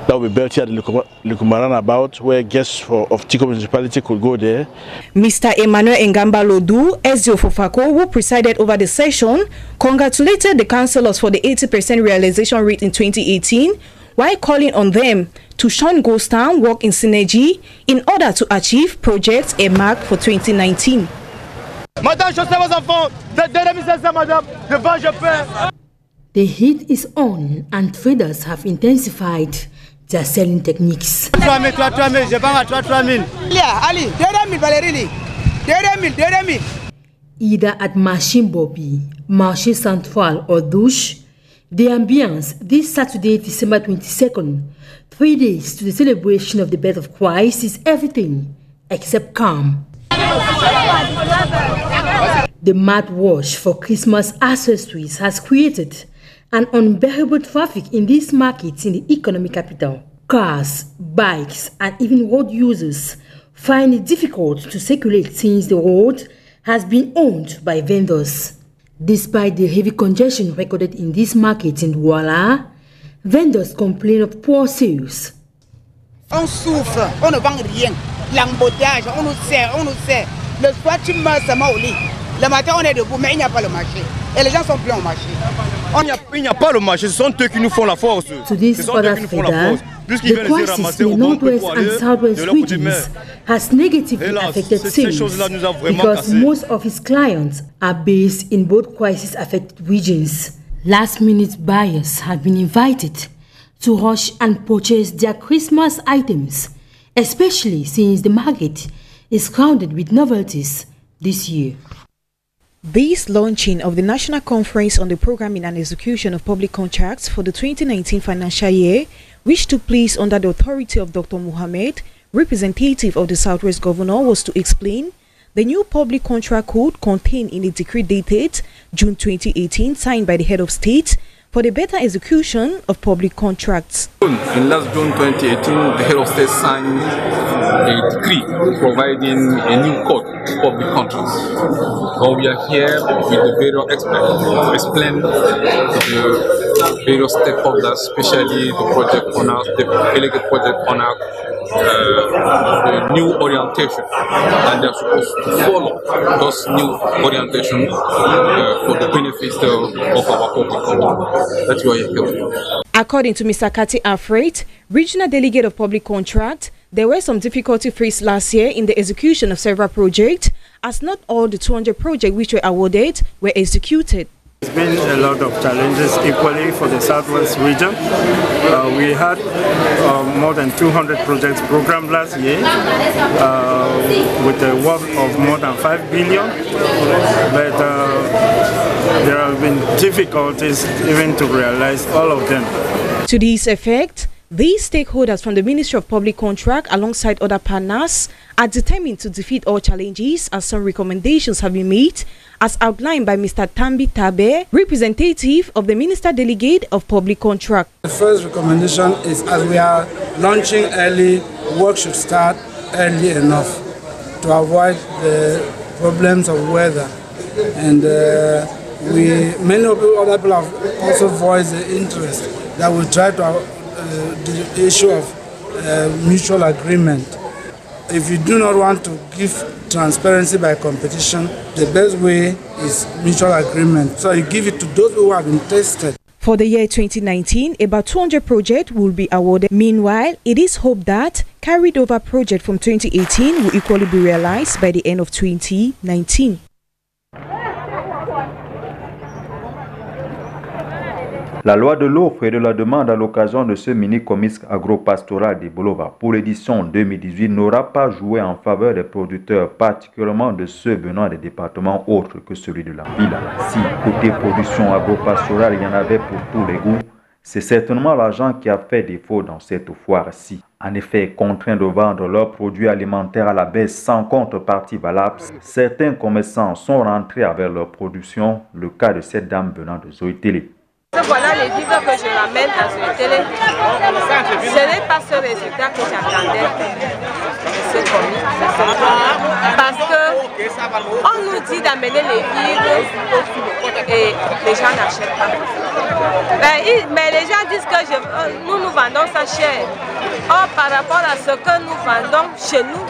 that will be built here at the Lukumaran about, where guests of Tiko municipality could go there. Mr. Emmanuel Ngamba Lodu, SDO Fofako, who presided over the session, congratulated the councillors for the 80% realization rate in 2018, while calling on them to shun ghost town, work in synergy in order to achieve projects earmarked for 2019. Madame, je sais vos enfants, madame, devant je peux. The heat is on and traders have intensified their selling techniques. 3 000, je vends à 3 000. Ali, 2 000 Valérie, 2 000. Either at Marché Bobi, Marché Central or Douche, the ambience this Saturday, December 22nd, 3 days to the celebration of the birth of Christ, is everything except calm. The mad rush for Christmas accessories has created an unbearable traffic in these markets in the economic capital. Cars, bikes, and even road users find it difficult to circulate since the road has been owned by vendors. Despite the heavy congestion recorded in these markets in Douala, vendors complain of poor sales. On souffre, on ne vend rien. L'embouteillage, on nous sert. Le soir, tu meurs seulement au lit. Le matin, on est debout, mais il n'y a pas le marché. Et les gens sont plus au marché. Il n'y a pas le marché, ce sont eux qui nous font la force. To this further further, the crisis in the northwest and southwest regions has negatively affected sales because most of its clients are based in both crisis-affected regions. Last-minute buyers have been invited to rush and purchase their Christmas items, especially since the market is crowded with novelties this year. This launching of the National Conference on the Programming and Execution of Public Contracts for the 2019 financial year, which took place under the authority of Dr. Mohamed, representative of the Southwest Governor, was to explain the new public contract code contained in a decree dated June 2018, signed by the head of state for the better execution of public contracts. In last June 2018, the head of state signed a decree providing a new code to public contracts. Now we are here with the various experts to explain to the various stakeholders, especially the project owners, the delegate project owners, the new orientation, and they are supposed to follow those new orientation for the benefit of our public contracts. That's why you're here. According to Mr. Kati Afrate, regional delegate of public contract, there were some difficulty faced last year in the execution of several projects, as not all the 200 projects which were awarded were executed. There's been a lot of challenges equally for the Southwest region. We had more than 200 projects programmed last year with a worth of more than 5 billion, but there have been difficulties even to realize all of them. To this effect, these stakeholders from the Ministry of Public Contract, alongside other partners, are determined to defeat all challenges, as some recommendations have been made, as outlined by Mr. Tambi Tabe, representative of the Minister Delegate of Public Contract. The first recommendation is, as we are launching early, work should start early enough to avoid the problems of weather. And many other people have also voiced the interest that we try to the issue of mutual agreement. If you do not want to give transparency by competition, the best way is mutual agreement. So you give it to those who have been tested. For the year 2019, about 200 projects will be awarded. Meanwhile, it is hoped that carried over projects from 2018 will equally be realized by the end of 2019. La loi de l'offre et de la demande à l'occasion de ce mini-comice agro-pastoral de Bolova pour l'édition 2018 n'aura pas joué en faveur des producteurs, particulièrement de ceux venant des départements autres que celui de la ville. Si côté production agro-pastorale il y en avait pour tous les goûts, c'est certainement l'argent qui a fait défaut dans cette foire-ci. En effet, contraints de vendre leurs produits alimentaires à la baisse sans contrepartie valable, certains commerçants sont rentrés avec leur production, le cas de cette dame venant de Zoïtélé. Voilà les livres que je ramène à ce télé. Ce n'est pas ce résultat que j'attendais de ce comique. Parce qu'on nous dit d'amener les livres et les gens n'achètent pas. Mais les gens disent que nous vendons ça cher. Or, par rapport à ce que nous vendons chez nous,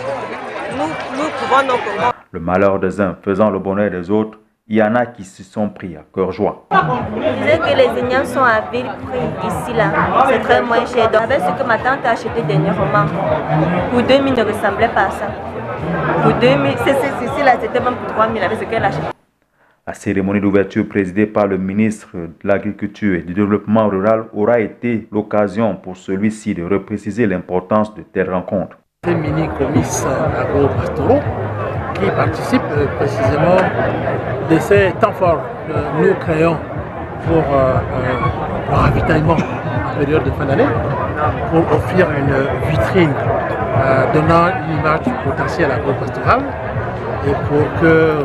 nous pouvons nos commandes. Le malheur des uns faisant le bonheur des autres, il y en a qui se sont pris à cœur joie. Je disais que les ignanes sont à vil prix ici là, c'est très moins cher. Donc avec ce que ma tante a acheté dernièrement, pour 2000 ne ressemblait pas à ça. Pour 2000, ceci là c'était même pour 3000 avec ce qu'elle achète. La cérémonie d'ouverture présidée par le ministre de l'Agriculture et du Développement rural aura été l'occasion pour celui-ci de repréciser l'importance de telles rencontres. Ces mini-comices agro-pastoraux qui participent précisément de ces temps forts que nous créons pour le ravitaillement en période de fin d'année, pour offrir une vitrine donnant une image du potentiel agro-pastoral et pour que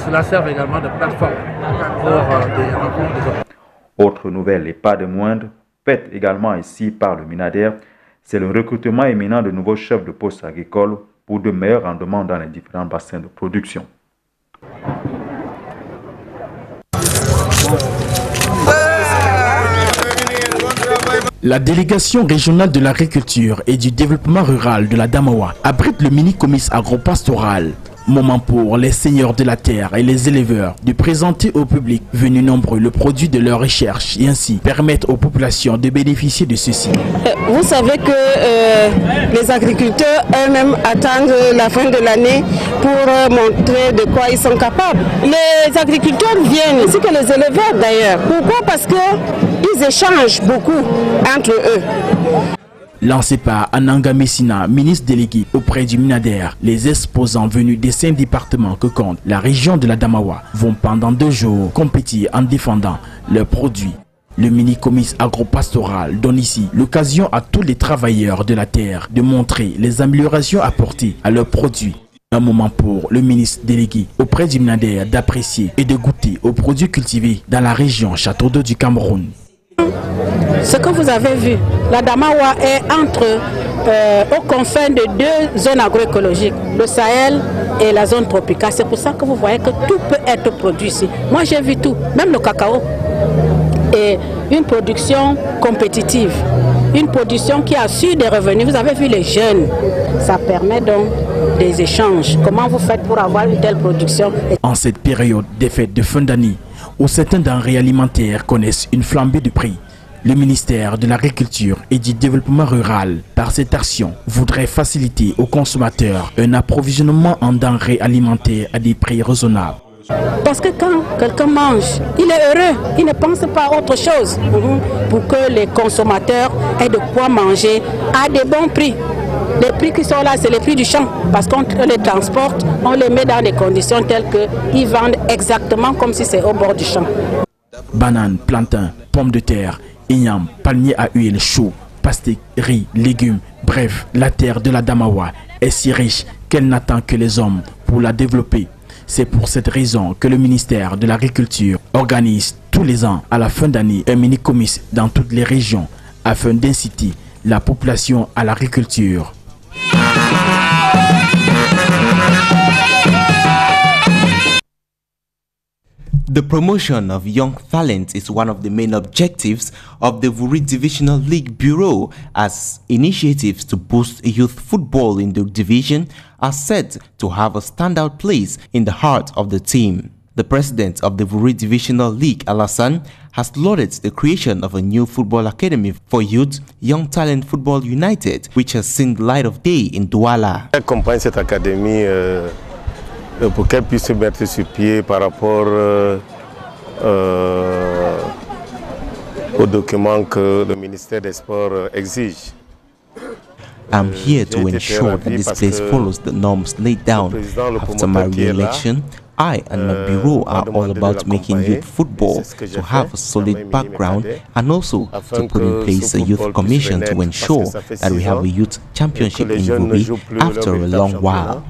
cela serve également de plateforme pour des rencontres des hommes. Autre nouvelle et pas de moindre, faite également ici par le Minader, c'est le recrutement imminent de nouveaux chefs de poste agricoles pour de meilleurs rendements dans les différents bassins de production. La délégation régionale de l'agriculture et du développement rural de la Damawa abrite le mini-comice agro-pastoral. Moment pour les seigneurs de la terre et les éleveurs de présenter au public venu nombreux le produit de leur recherche et ainsi permettre aux populations de bénéficier de ceci. Vous savez que les agriculteurs eux-mêmes attendent la fin de l'année pour montrer de quoi ils sont capables. Les agriculteurs viennent, ainsi que les éleveurs d'ailleurs. Pourquoi? Parce qu'ils échangent beaucoup entre eux. Lancé par Ananga Messina, ministre délégué auprès du Minader, les exposants venus des 5 départements que compte la région de la Damawa vont pendant 2 jours compétir en défendant leurs produits. Le mini-comice agro-pastoral donne ici l'occasion à tous les travailleurs de la terre de montrer les améliorations apportées à leurs produits. Un moment pour le ministre délégué auprès du Minader d'apprécier et de goûter aux produits cultivés dans la région Château d'Eau du Cameroun. Ce que vous avez vu, la Damawa est aux confins de 2 zones agroécologiques, le Sahel et la zone tropicale. C'est pour ça que vous voyez que tout peut être produit ici. Moi j'ai vu tout, même le cacao. Et une production compétitive, une production qui assure des revenus. Vous avez vu les jeunes, ça permet donc des échanges. Comment vous faites pour avoir une telle production? En cette période des fêtes de fin d'année, où certains denrées alimentaires connaissent une flambée de prix, le ministère de l'Agriculture et du Développement rural, par cette action, voudrait faciliter aux consommateurs un approvisionnement en denrées alimentaires à des prix raisonnables. Parce que quand quelqu'un mange, il est heureux, il ne pense pas à autre chose. Pour que les consommateurs aient de quoi manger à des bons prix. Les prix qui sont là, c'est les prix du champ. Parce qu'on les transporte, on les met dans des conditions telles qu'ils vendent exactement comme si c'est au bord du champ. Bananes, plantains, pommes de terre, igname, palmier à huile, chou, pastèque, riz, légumes, bref, la terre de la Damawa est si riche qu'elle n'attend que les hommes pour la développer. C'est pour cette raison que le ministère de l'Agriculture organise tous les ans à la fin d'année un mini-comice dans toutes les régions afin d'inciter la population à l'agriculture. The promotion of young talent is one of the main objectives of the Vuri Divisional League Bureau, as initiatives to boost youth football in the division are set to have a standout place in the heart of the team. The president of the Vuri Divisional League, Alassane, has lauded the creation of a new football academy for youth, Young Talent Football United, which has seen the light of day in Douala. Accompagne cette académie pour qu'elle puisse se mettre sur pied par rapport aux documents que le ministère des Sports exige. I'm here to ensure that this place follows the norms laid down. After my re-election, I and my bureau are all about making youth football to have a solid background and also to put in place a youth commission to ensure that we have a youth championship in Vuri after a long while.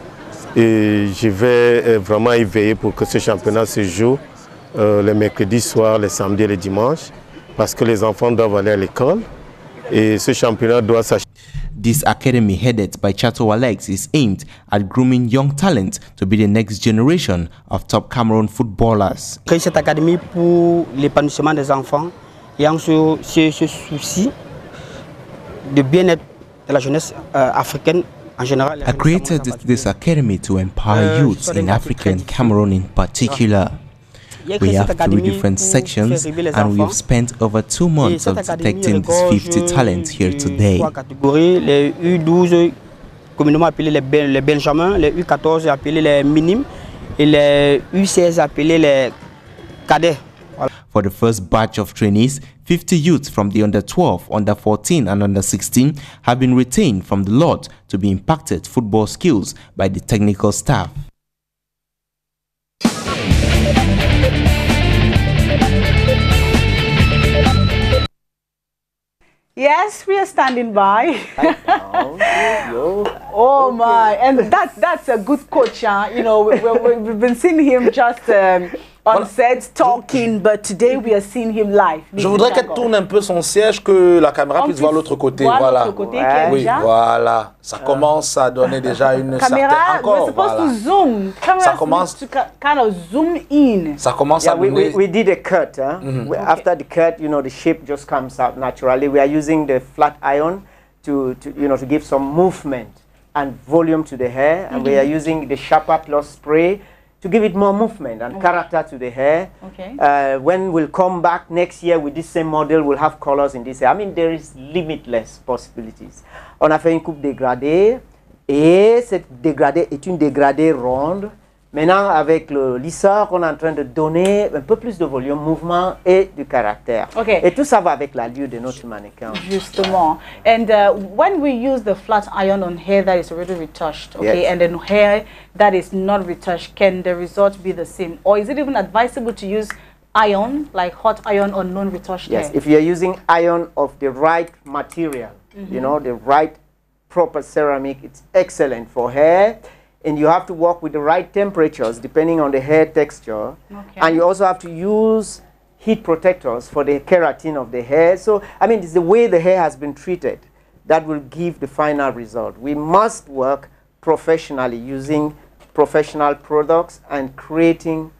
Et je vais vraiment y veiller pour que ce championnat se joue les mercredis soirs, les samedis et les dimanches, parce que les enfants doivent aller à l'école et ce championnat doit s'acheter. This academy, headed by Chateau Alex, is aimed at grooming young talent to be the next generation of top Cameroon footballers. Créer cette académie pour l'épanouissement des enfants et en ce souci de bien-être de la jeunesse africaine en général. I created this academy to empower youths in Africa and Cameroon in particular. We have 3 different sections and we've spent over 2 months of detecting these 50 talents here today. 3 catégories, les U12 communément appelés les Benjamins, les U14 appelés les minimes et les U16 appelés les cadets. For the first batch of trainees, 50 youths from the under 12, under 14 and under 16 have been retained from the lot to be impacted football skills by the technical staff. Yes, we are standing by. Oh my, and that's a good coach, huh? You know, we've been seeing him just on set talking, but today we are seeing him live. Je voudrais qu'elle tourne un peu son siège, que la caméra puisse voir l'autre côté. Voilà. L'autre côté, oui, voilà. Ça commence à donner déjà une certaine... We're supposed to zoom. Ça commence to kind of zoom in. Ça commence à donner... we did a cut. Huh? After the cut, you know, the shape just comes out naturally. We are using the flat iron to give some movement and volume to the hair, and we are using the Sharper Plus spray to give it more movement and character to the hair. Okay. When we'll come back next year with this same model, we'll have colors in this hair. I mean, there is limitless possibilities. On a fait une coupe dégradée, et cette dégradée est une dégradée ronde. Maintenant, avec le lisseur, on est en train de donner un peu plus de volume, mouvement et de caractère. Okay. Et tout ça va avec l'allure de notre mannequin. Justement. And when we use the flat iron on hair that is already retouched, okay, Yes. and then hair that is not retouched, can the result be the same? Or is it even advisable to use iron, like hot iron on non-retouched Yes, hair? if you're using iron of the right material, you know, the right proper ceramic, it's excellent for hair. And you have to work with the right temperatures depending on the hair texture. Okay. And you also have to use heat protectors for the keratin of the hair. So, I mean, it's the way the hair has been treated that will give the final result. We must work professionally using professional products and creating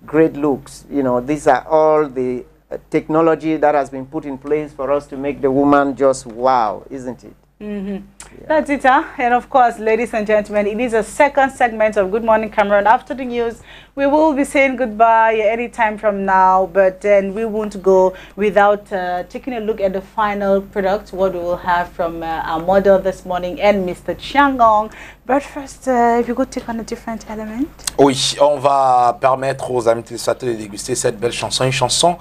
great looks. You know, these are all the technology that has been put in place for us to make the woman just wow, isn't it? That's it, huh? And of course, ladies and gentlemen, it is a second segment of Good Morning Cameroon. After the news, we will be saying goodbye any time from now, but then we won't go without taking a look at the final product, what we will have from our model this morning and Mr. Chiangong. But first, if you could take on a different element. Oui, on va permettre aux amis téléspectateurs de déguster cette belle chanson, une chanson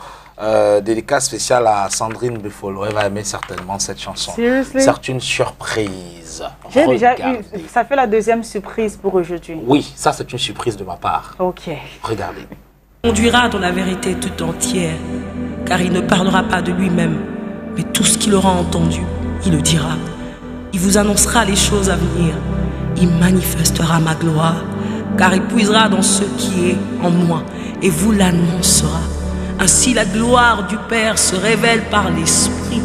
dédicace spéciale à Sandrine Buffalo. Elle va aimer certainement cette chanson. Seriously? C'est une surprise. J'ai déjà eu, ça fait la deuxième surprise pour aujourd'hui. Oui, ça c'est une surprise de ma part. Ok. Regardez. Il conduira dans la vérité tout entière, car il ne parlera pas de lui-même, mais tout ce qu'il aura entendu, il le dira. Il vous annoncera les choses à venir. Il manifestera ma gloire, car il puisera dans ce qui est en moi, et vous l'annoncera. Ainsi la gloire du Père se révèle par l'Esprit.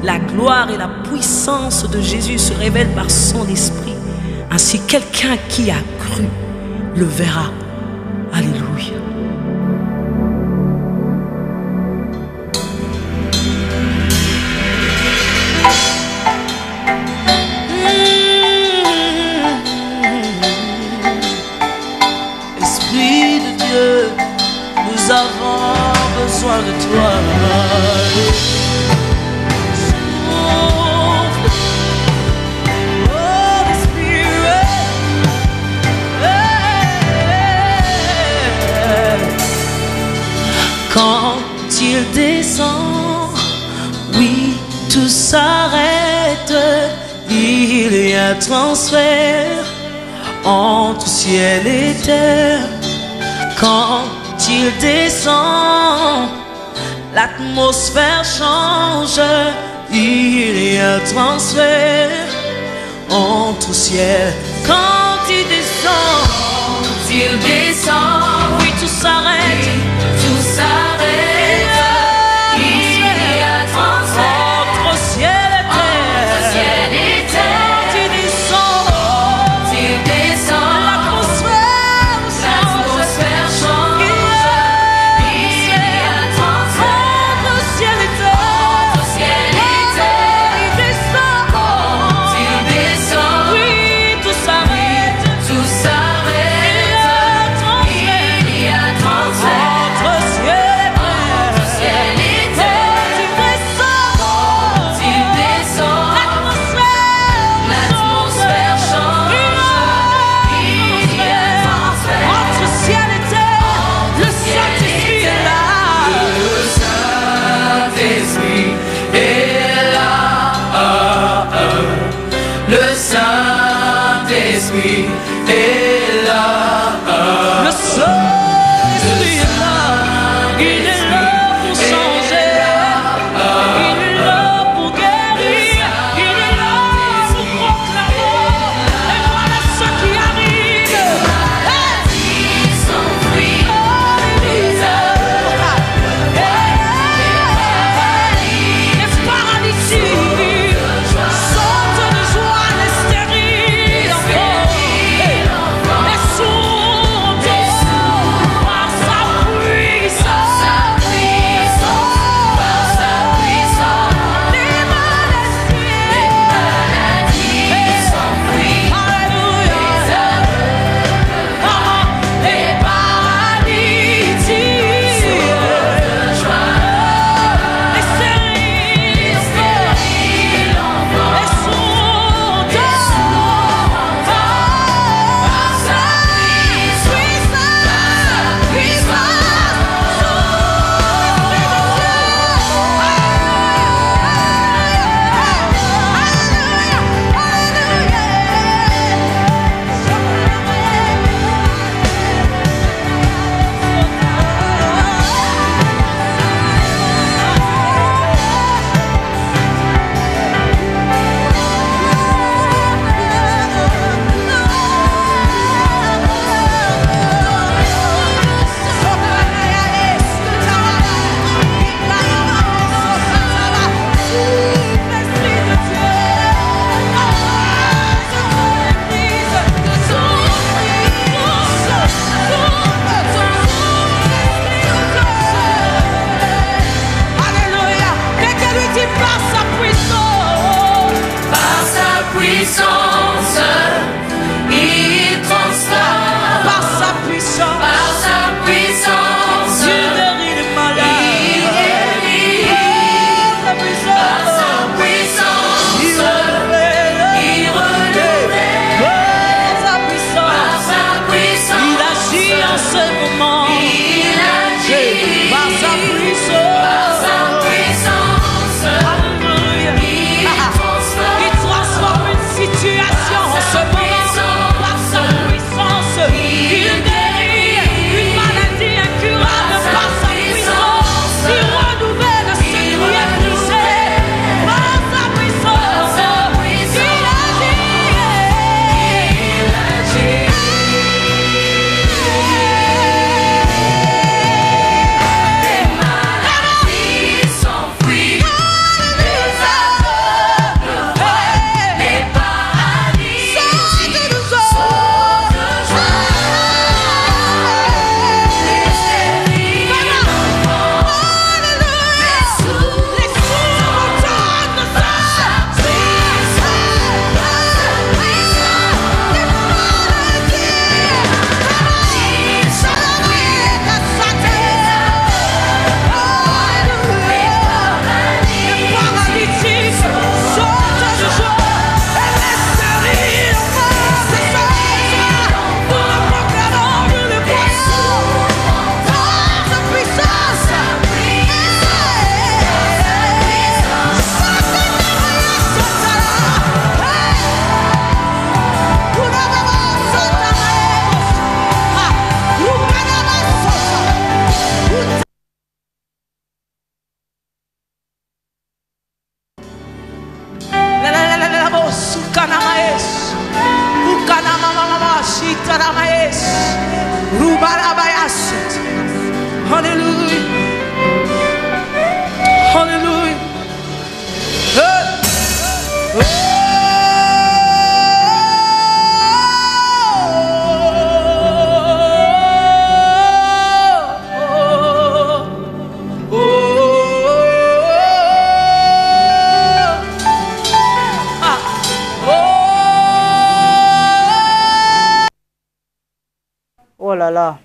La gloire et la puissance de Jésus se révèlent par son Esprit. Ainsi quelqu'un qui a cru le verra. Alléluia. Esprit de Dieu, nous avons besoin de toi. Souffle, Holy Spirit, quand il descend, oui, tout s'arrête. Il y a transfert entre ciel et terre. Quand il descend, l'atmosphère change. Il y a transfert entre ciel. Quand il descend, oui, tout s'arrête. Saint-Esprit est là. Le Saint-Esprit est là. Il est là pour changer. Il est là pour guérir. Il est là pour proclamer. Et voilà ce qui arrive. Les sont fruits. Les paralytiques sautent de joie, les stériles encore. Les sourds par sa puissance. Les maladies sont fruits. Alléluia. Les paralytiques, les stériles, les sourds par sa Alléluia. Mettez-lui dit par sa puissance. Par sa puissance, il transforme. Par sa puissance. Par sa puissance, il guérit les malades. Il guérit. Par sa puissance, il renouvelle. Par sa puissance, il agit en ce moment. Il agit. Par sa puissance. Alléluia. Il transforme une situation en ce moment. Par sa puissance, il guérit une maladie incurable. Par sa puissance, il renouvelle ce qui est brisé. Par sa puissance, il agit. Les maladies sont fruits. Les aveugles, les paradis sautent de joie. Les stériles, les sourds entendent de sa Hallelujah. Hallelujah. Oh la la.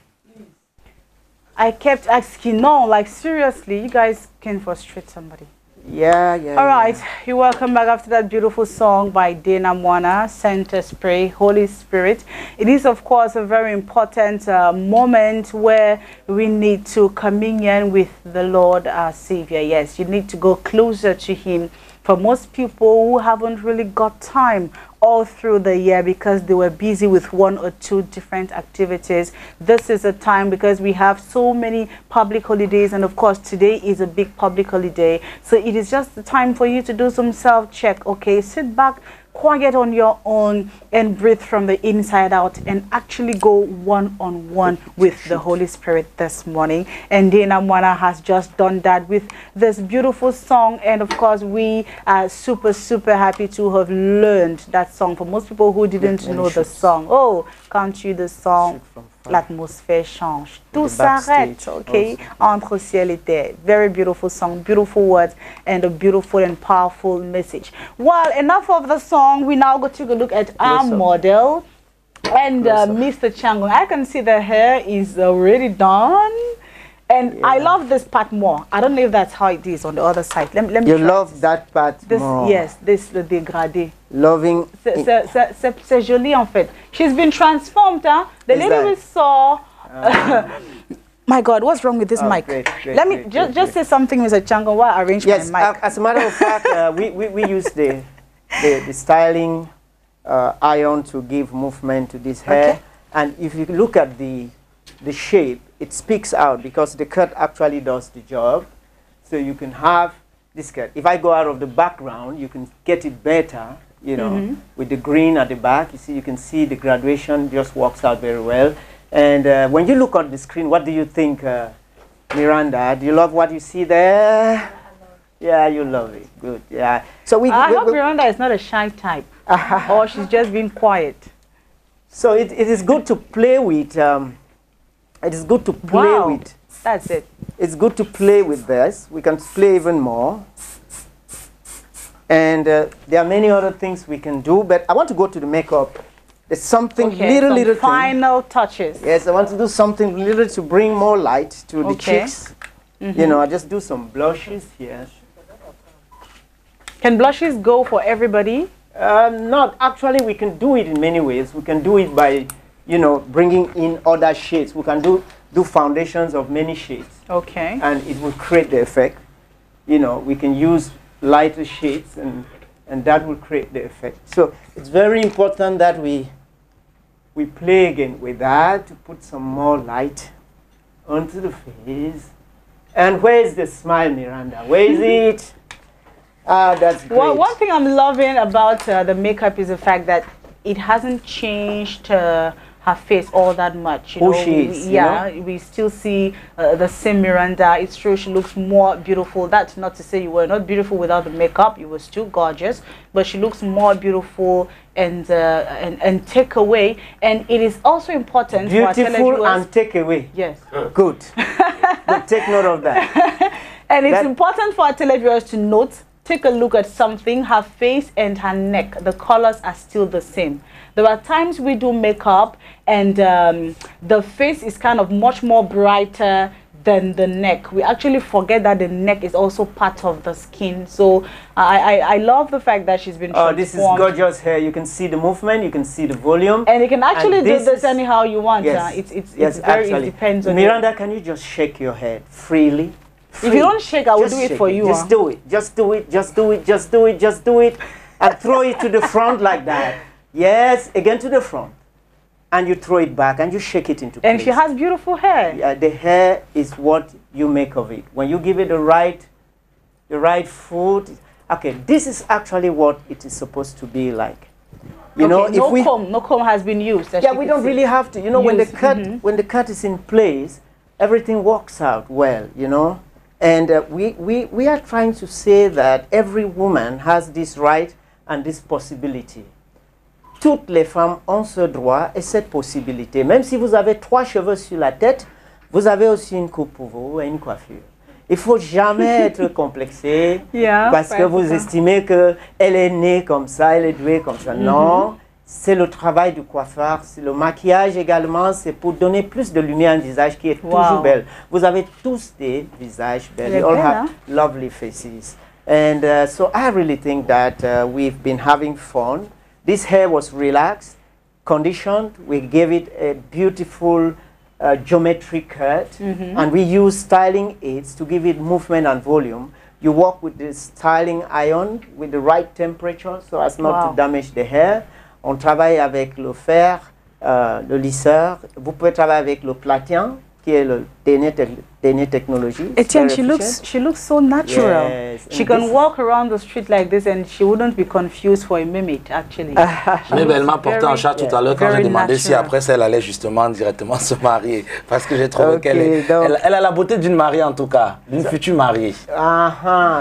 I kept asking, no, like seriously, you guys can frustrate somebody. Yeah. All right, you're welcome back after that beautiful song by Dana Mwana, Center Spray, Holy Spirit. It is, of course, a very important moment where we need to communion with the Lord, our Savior. Yes, you need to go closer to Him For most people who haven't really got time all through the year because they were busy with one or two different activities, this is a time because we have so many public holidays, and of course today is a big public holiday, so it is just the time for you to do some self-check. Okay, sit back, quiet on your own, and breathe from the inside out, and actually go one-on-one with the Holy Spirit this morning. And Dana Mwana has just done that with this beautiful song, and of course we are super happy to have learned that song. For most people who didn't know the song, oh, can't you the song? L'atmosphère change, tout s'arrête, okay, entre ciel et terre. Very beautiful song, beautiful words, and a beautiful and powerful message. Well, enough of the song. We now go take a look at our model, and Mr. Changon. I can see the hair is already done, and I love this part more. I don't know if that's how it is on the other side. Let me You love that part more. Yes, this le dégradé. Loving. C'est joli en fait. She's been transformed, huh? The lady we saw. My God, what's wrong with this mic? Great, Let me just say something, Mr. Changon, while I arrange my mic. As a matter of fact, we use the styling iron to give movement to this hair. Okay. And if you look at the shape, it speaks out because the cut actually does the job. So you can have this cut. If I go out of the background, you can get it better, you know, with the green at the back. You can see the graduation just works out very well. And when you look on the screen, what do you think, Miranda? Do you love what you see there? Yeah, you love it. Good. Yeah. So I hope Miranda is not a shy type, or she's just being quiet. So it is good to play with. It is good to play with. That's it. It's good to play with this. We can play even more. And there are many other things we can do, but I want to go to the makeup. There's something little final touches. Yes, I want to do something little to bring more light to the cheeks. You know, I just do some blushes here. Can blushes go for everybody? Not actually. We can do it in many ways. We can do it by, you know, bringing in other shades. We can do foundations of many shades. Okay. And it will create the effect. You know, we can use lighter shades, and that will create the effect. So it's very important that we play again with that to put some more light onto the face. And where is the smile, Miranda? Where is it? That's great. Well, one thing I'm loving about the makeup is the fact that it hasn't changed her face all that much. Who she is, we still see the same Miranda. It's true, she looks more beautiful. That's not to say you were not beautiful without the makeup. You were still gorgeous, but she looks more beautiful and take away. And it is also important beautiful and take away. Yes. Good. But take note of that. And it's important for our televiewers to note. Take a look at something. Her face and her neck, the colors are still the same. There are times we do makeup and the face is kind of much more brighter than the neck. We actually forget that the neck is also part of the skin. So I love the fact that she's been transformed. Oh, this is gorgeous hair. You can see the movement, you can see the volume. And you can actually do this anyhow you want. Yes, it depends on Miranda, can you just shake your head freely? If you don't shake, I will do it for you. Just do it. Just do it. Just do it. Just do it. Just do it. And throw it to the front like that. Yes, again to the front. And you throw it back and you shake it into place. And she has beautiful hair. Yeah, the hair is what you make of it. When you give it the right food. Okay, this is actually what it is supposed to be like. You know, if no comb has been used. Yeah, we don't really have to. You know, when the cut is in place, everything works out well. You know. And we are trying to say that every woman has this right and this possibility. Toutes les femmes ont ce droit et cette possibilité. Même si vous avez 3 cheveux sur la tête, vous avez aussi une coupe pour vous et une coiffure. Il ne faut jamais être complexé parce que vous estimez qu'elle est née comme ça, elle est douée comme ça. Non. C'est le travail du coiffeur, c'est le maquillage également, c'est pour donner plus de lumière à un visage qui est toujours belle. Vous avez tous des visages belles. You all have lovely faces. And so I really think that we've been having fun. This hair was relaxed, conditioned. We gave it a beautiful geometric cut, and we use styling aids to give it movement and volume. You work with the styling iron with the right temperature so as not to damage the hair. On travaille avec le fer, le lisseur. Vous pouvez travailler avec le platine, qui est le dernier technologie. Etienne, she looks so natural. Yes. She can walk around the street like this and she wouldn't be confused for a mimic, actually. Mais elle m'a porté en chat tout à l'heure quand j'ai demandé si après elle allait justement directement se marier. Parce que j'ai trouvé qu'elle elle a la beauté d'une mariée en tout cas, d'une future mariée.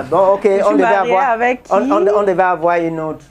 Bon, ok, on devait avoir une autre,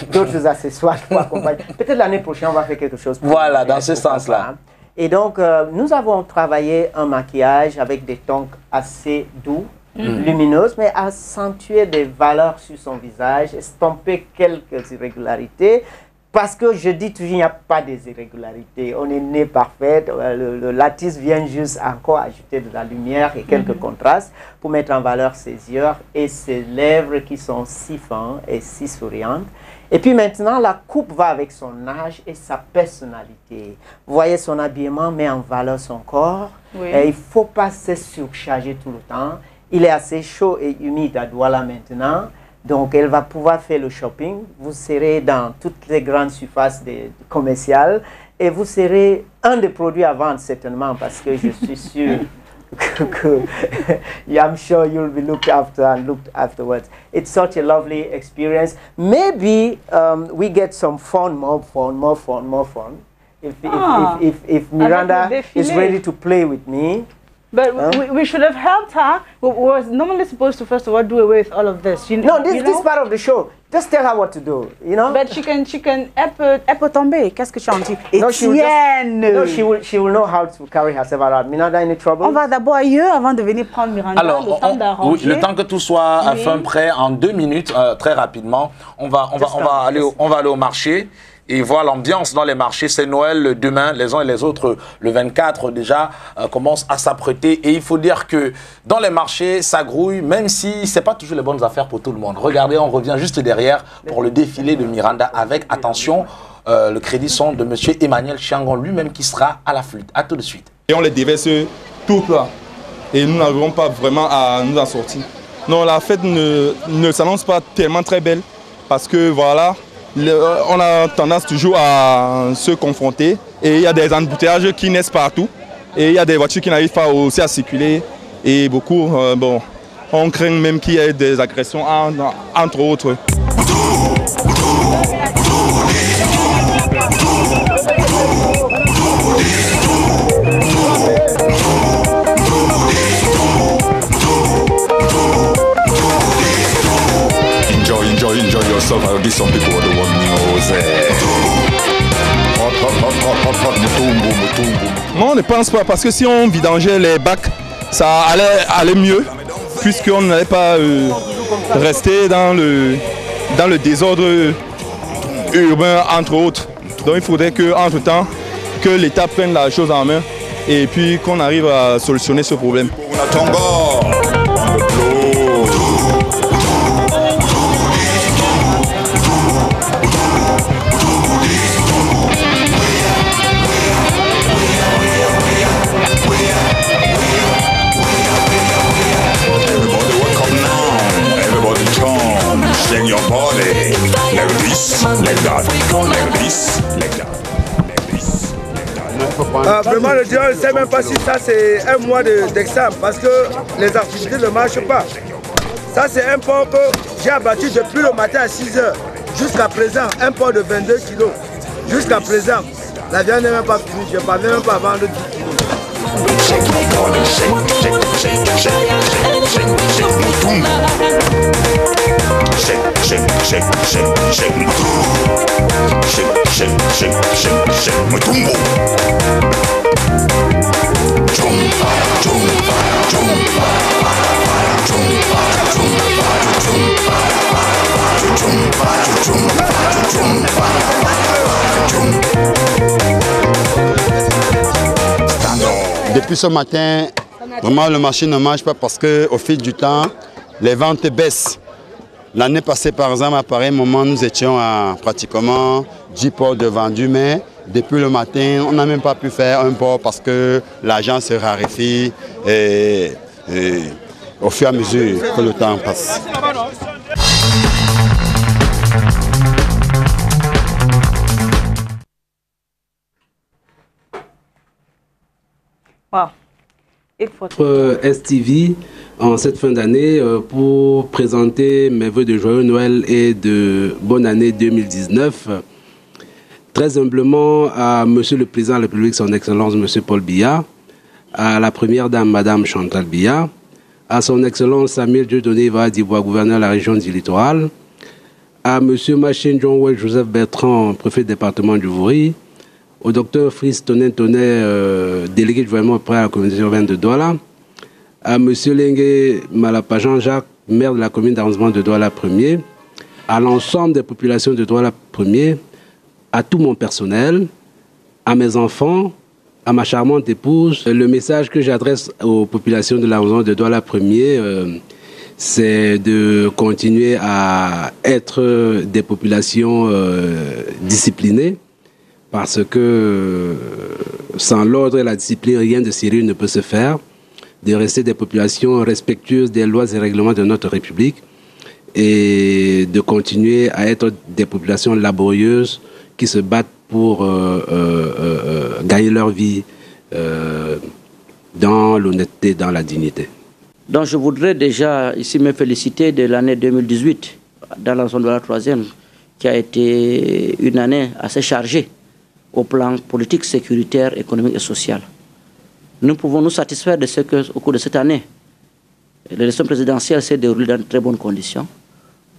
d'autres accessoires pour accompagner. Peut-être l'année prochaine, on va faire quelque chose. Voilà, dans ce sens-là. Et donc, nous avons travaillé un maquillage avec des tons assez doux, lumineux, mais accentuer des valeurs sur son visage, estomper quelques irrégularités. Parce que je dis toujours, il n'y a pas des irrégularités. On est né parfait. Le lattice vient juste encore ajouter de la lumière et quelques contrastes pour mettre en valeur ses yeux et ses lèvres qui sont si fins et si souriantes. Et puis maintenant, la coupe va avec son âge et sa personnalité. Vous voyez, son habillement met en valeur son corps. Et il ne faut pas se surcharger tout le temps. Il est assez chaud et humide à Douala maintenant. Donc, elle va pouvoir faire le shopping. Vous serez dans toutes les grandes surfaces commerciales. Et vous serez un des produits à vendre, certainement, parce que je suis sûr I'm sure you'll be looked after and looked afterwards. It's such a lovely experience. Maybe we get some fun, more fun. If Miranda is ready to play with me. But we should have helped her. We were normally supposed to first of all do away with all of this. This part of the show. Just tell her what to do, you know. But she can elle peut tomber. Qu'est-ce que tu en dis? No, she will know how to carry herself around. Miranda, any trouble? On va d'abord ailleurs avant de venir prendre Miranda. Alors, le temps que tout soit fin prêt, en 2 minutes, très rapidement, on va aller au marché. Et voir l'ambiance dans les marchés. C'est Noël demain, les uns et les autres, le 24 déjà, commencent à s'apprêter. Et il faut dire que dans les marchés, ça grouille, même si ce n'est pas toujours les bonnes affaires pour tout le monde. Regardez, on revient juste derrière pour le défilé de Miranda avec, attention, le crédit son de M. Emmanuel Chiangon lui-même qui sera à la flûte. À tout de suite. Et on les déverse toutes là. Et nous n'arrivons pas vraiment à nous en sortir. Non, la fête ne s'annonce pas tellement très belle parce que voilà, on a tendance toujours à se confronter et il y a des embouteillages qui naissent partout et il y a des voitures qui n'arrivent pas aussi à circuler et beaucoup, on craint même qu'il y ait des agressions entre autres. Enjoy yourself. I'll give some people what they want music. Non, on ne pense pas parce que si on vidangeait les bacs, ça allait mieux puisqu'on n'allait pas rester dans le désordre urbain entre autres. Donc il faudrait qu'entre temps, que l'État prenne la chose en main et puis qu'on arrive à solutionner ce problème. Your body, like this, like that, like this, like that. Vraiment, le Dieu ne sait même pas si ça c'est un mois d'examen parce que les activités ne marchent pas. Ça c'est un porc que j'ai abattu depuis le matin à 6 h jusqu'à présent, un porc de 22 kilos. Jusqu'à présent, la viande n'est même pas finie, je ne parviens même pas à vendre 10 kilos. Depuis ce matin, vraiment le marché ne marche pas parce qu'au fil du temps, les ventes baissent. L'année passée, par exemple, à pareil moment, nous étions à pratiquement 10 ports de vendus, mais depuis le matin, on n'a même pas pu faire un port parce que l'argent se raréfie et au fur et à mesure que le temps passe. Wow. STV en cette fin d'année pour présenter mes vœux de joyeux Noël et de bonne année 2019. Très humblement à Monsieur le Président de la République, Son Excellence Monsieur Paul Biya, à la Première Dame Madame Chantal Biya, à Son Excellence Samuel Dieudonné Ivara-Dibois, gouverneur de la région du Littoral, à Monsieur Machine John Joseph Bertrand, préfet du département du Vouri, au docteur Fritz Tonet, délégué du gouvernement auprès de la communauté urbaine de Douala, à M. Lengue Malapa Jean-Jacques, maire de la commune d'arrondissement de Douala 1er, à l'ensemble des populations de Douala 1er, à tout mon personnel, à mes enfants, à ma charmante épouse. Le message que j'adresse aux populations de l'arrondissement de Douala 1er, c'est de continuer à être des populations disciplinées, parce que sans l'ordre et la discipline, rien de sérieux ne peut se faire, de rester des populations respectueuses des lois et règlements de notre République et de continuer à être des populations laborieuses qui se battent pour gagner leur vie dans l'honnêteté, dans la dignité. Donc je voudrais déjà ici me féliciter de l'année 2018 dans la zone de la 3e, qui a été une année assez chargée au plan politique, sécuritaire, économique et social. Nous pouvons nous satisfaire de ce qu'au cours de cette année, l'élection présidentielle s'est déroulée dans de très bonnes conditions.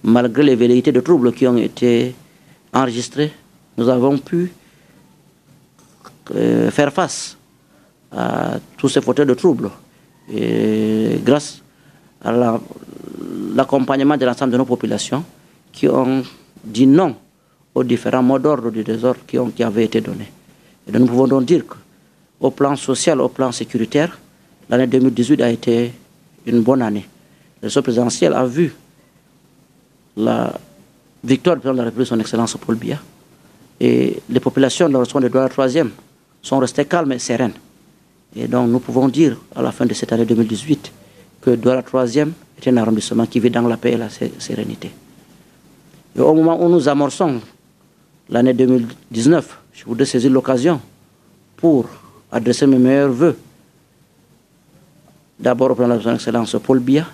Malgré les velléités de troubles qui ont été enregistrées, nous avons pu faire face à tous ces fauteurs de troubles. Et grâce à l'accompagnement de l'ensemble de nos populations qui ont dit non aux différents mots d'ordre du désordre qui avaient été donnés. Et donc nous pouvons donc dire qu'au plan social, au plan sécuritaire, l'année 2018 a été une bonne année. L'élection présidentielle a vu la victoire du président de la République, son Excellence Paul Biya. Et les populations de l'arrondissement de Douala 3e sont restées calmes et sereines. Et donc nous pouvons dire à la fin de cette année 2018 que Douala 3e est un arrondissement qui vit dans la paix et la sérénité. Et au moment où nous amorçons l'année 2019, je voudrais saisir l'occasion pour adresser mes meilleurs vœux. D'abord au président de son Excellence Paul Biya,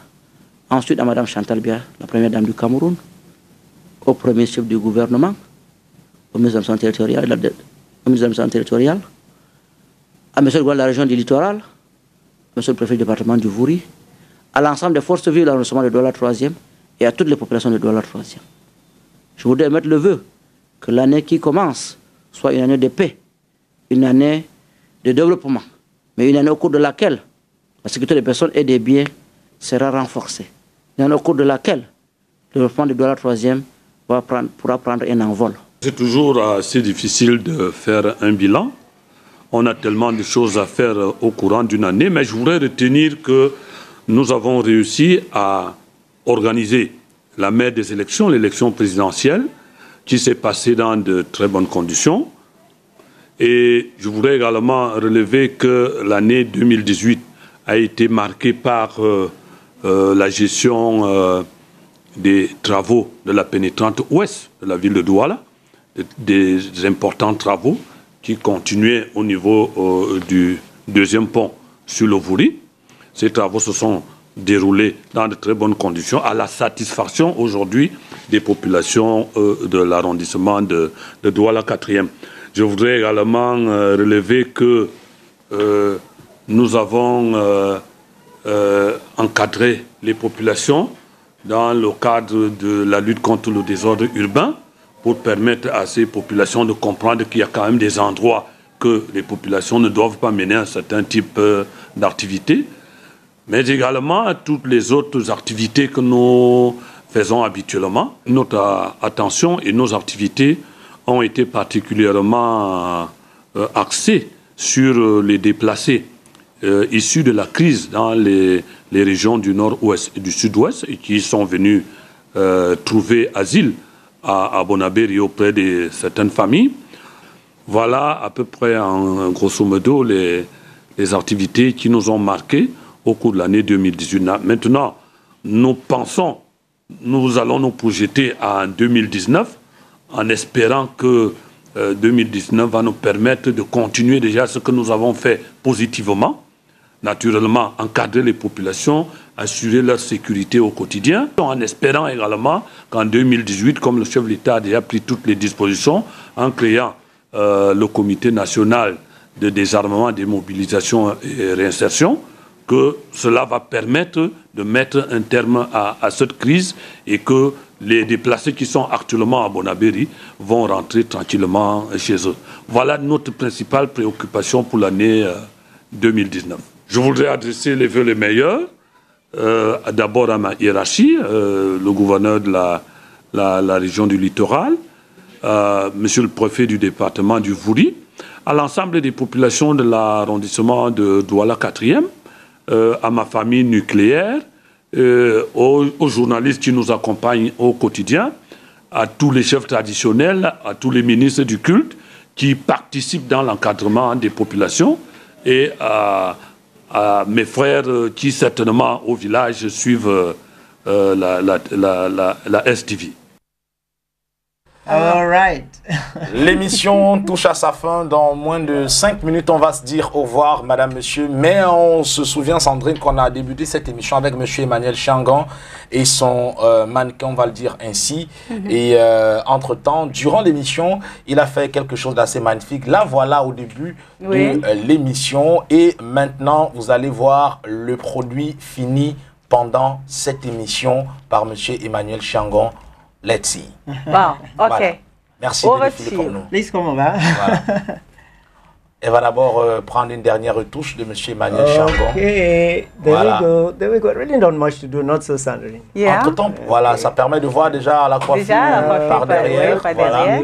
ensuite à Mme Chantal Biya, la première dame du Cameroun, au premier chef du gouvernement, au ministre de l'administration territoriale, à M. le gouverneur de la région du Littoral, à M. le préfet du département du Vouri, à l'ensemble des forces vives de l'arrondissement de Douala 3e et à toutes les populations de Douala 3e. Je voudrais mettre le vœu que l'année qui commence soit une année de paix, une année de développement, mais une année au cours de laquelle la sécurité des personnes et des biens sera renforcée. Une année au cours de laquelle le développement de Douala 3e pourra prendre un envol. C'est toujours assez difficile de faire un bilan. On a tellement de choses à faire au courant d'une année, mais je voudrais retenir que nous avons réussi à organiser la mère des élections, l'élection présidentielle, qui s'est passée dans de très bonnes conditions. Et je voudrais également relever que l'année 2018 a été marquée par la gestion des travaux de la pénétrante ouest de la ville de Douala, des importants travaux qui continuaient au niveau du deuxième pont sur le Vouri. Ces travaux se sont déroulés dans de très bonnes conditions, à la satisfaction aujourd'hui des populations de l'arrondissement de Douala 4e. Je voudrais également relever que nous avons encadré les populations dans le cadre de la lutte contre le désordre urbain pour permettre à ces populations de comprendre qu'il y a quand même des endroits que les populations ne doivent pas mener un certain type d'activité, mais également à toutes les autres activités que nous faisons habituellement. Notre attention et nos activités ont été particulièrement axées sur les déplacés issus de la crise dans les régions du nord-ouest et du sud-ouest et qui sont venus trouver asile à Bonabéry auprès de certaines familles. Voilà à peu près, en grosso modo, les activités qui nous ont marqués au cours de l'année 2018. Maintenant, nous pensons, nous allons nous projeter en 2019 en espérant que 2019 va nous permettre de continuer déjà ce que nous avons fait positivement. Naturellement, encadrer les populations, assurer leur sécurité au quotidien, en espérant également qu'en 2018, comme le chef de l'État a déjà pris toutes les dispositions, en créant le comité national de désarmement, démobilisation et réinsertion, que cela va permettre de mettre un terme à cette crise et que les déplacés qui sont actuellement à Bonabéry vont rentrer tranquillement chez eux. Voilà notre principale préoccupation pour l'année 2019. Je voudrais adresser les vœux les meilleurs, d'abord à ma hiérarchie, le gouverneur de la région du littoral, monsieur le préfet du département du Vouri, à l'ensemble des populations de l'arrondissement de Douala 4e, à ma famille nucléaire, aux journalistes qui nous accompagnent au quotidien, à tous les chefs traditionnels, à tous les ministres du culte qui participent dans l'encadrement des populations et à mes frères qui certainement au village suivent la STV. All right. L'émission touche à sa fin. Dans moins de 5 minutes, on va se dire au revoir, madame, monsieur. Mais on se souvient, Sandrine, qu'on a débuté cette émission avec monsieur Emmanuel Changan et son mannequin, on va le dire ainsi. Et entre-temps, durant l'émission, il a fait quelque chose d'assez magnifique. Là, voilà au début de l'émission. Et maintenant, vous allez voir le produit fini pendant cette émission par monsieur Emmanuel Changan. Let's see. Wow, ok. Voilà. Merci de défiler comme nous. Please come over. Voilà. Elle va d'abord prendre une dernière retouche de M. Emmanuel Changan. Okay, voilà. There we go. Really not much to do, not so Sandrine. Yeah. Entre-temps, voilà, ça permet de voir déjà la coiffure, par derrière. Voilà.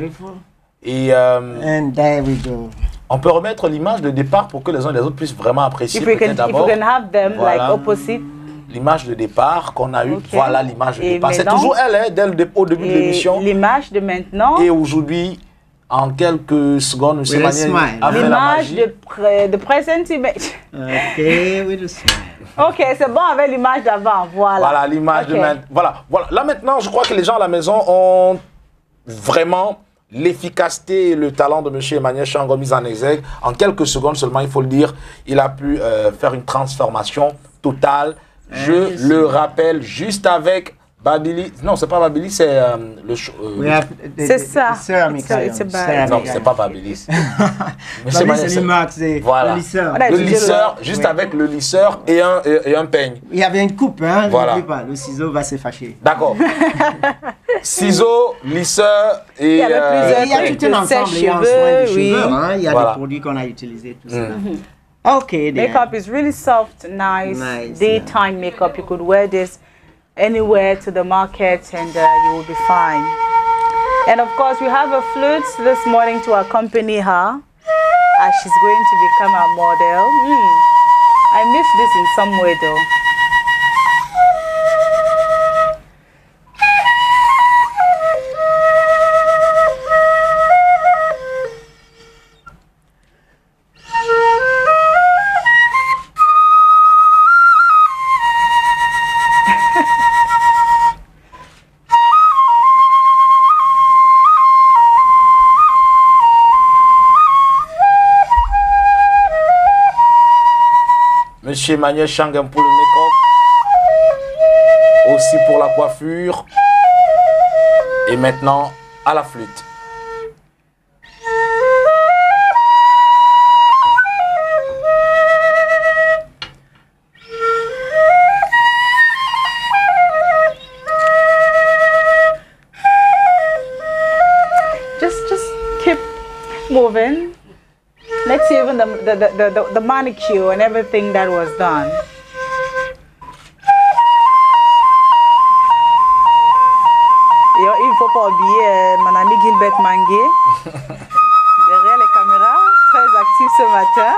Et and there we go. On peut remettre l'image de départ pour que les uns et les autres puissent vraiment apprécier. If we can have them like opposite. L'image de départ qu'on a eue, voilà l'image de départ. C'est toujours elle, hein, au début de l'émission. L'image de maintenant. Et aujourd'hui, en quelques secondes, M. Emmanuel a fait la magie. L'image de present image. Ok, with a smile. Ok, c'est bon avec l'image d'avant, voilà. Voilà, l'image de maintenant. Voilà. Là maintenant, je crois que les gens à la maison ont vraiment l'efficacité et le talent de M. Emmanuel Changan mis en exergue. En quelques secondes seulement, il faut le dire, il a pu faire une transformation totale. Je le rappelle, juste avec Babili. Non, c'est pas Babili, c'est le. C'est ça. Non, c'est pas Babili. C'est l'IMAX, voilà. Le lisseur. Le lisseur, juste avec le lisseur et un peigne. Il y avait une coupe, hein. Voilà. Pas, le ciseau va se fâcher. D'accord. Ciseau, lisseur et. Il y a tout un ensemble. Il y a un soin de cheveux, hein. Il y a des produits qu'on a utilisés, tout ça. Okay, makeup is really soft, nice daytime makeup. You could wear this anywhere to the market and you will be fine. And of course, we have a flute this morning to accompany her as she's going to become a model. I miss this in some way though. Monsieur Emmanuel Changan pour le make-up, aussi pour la coiffure, et maintenant à la flûte. Just keep moving. Let's see even the manicure and everything that was done. Il ne faut pas oublier mon ami Gilbert Mangué, derrière les caméras, très actif ce matin.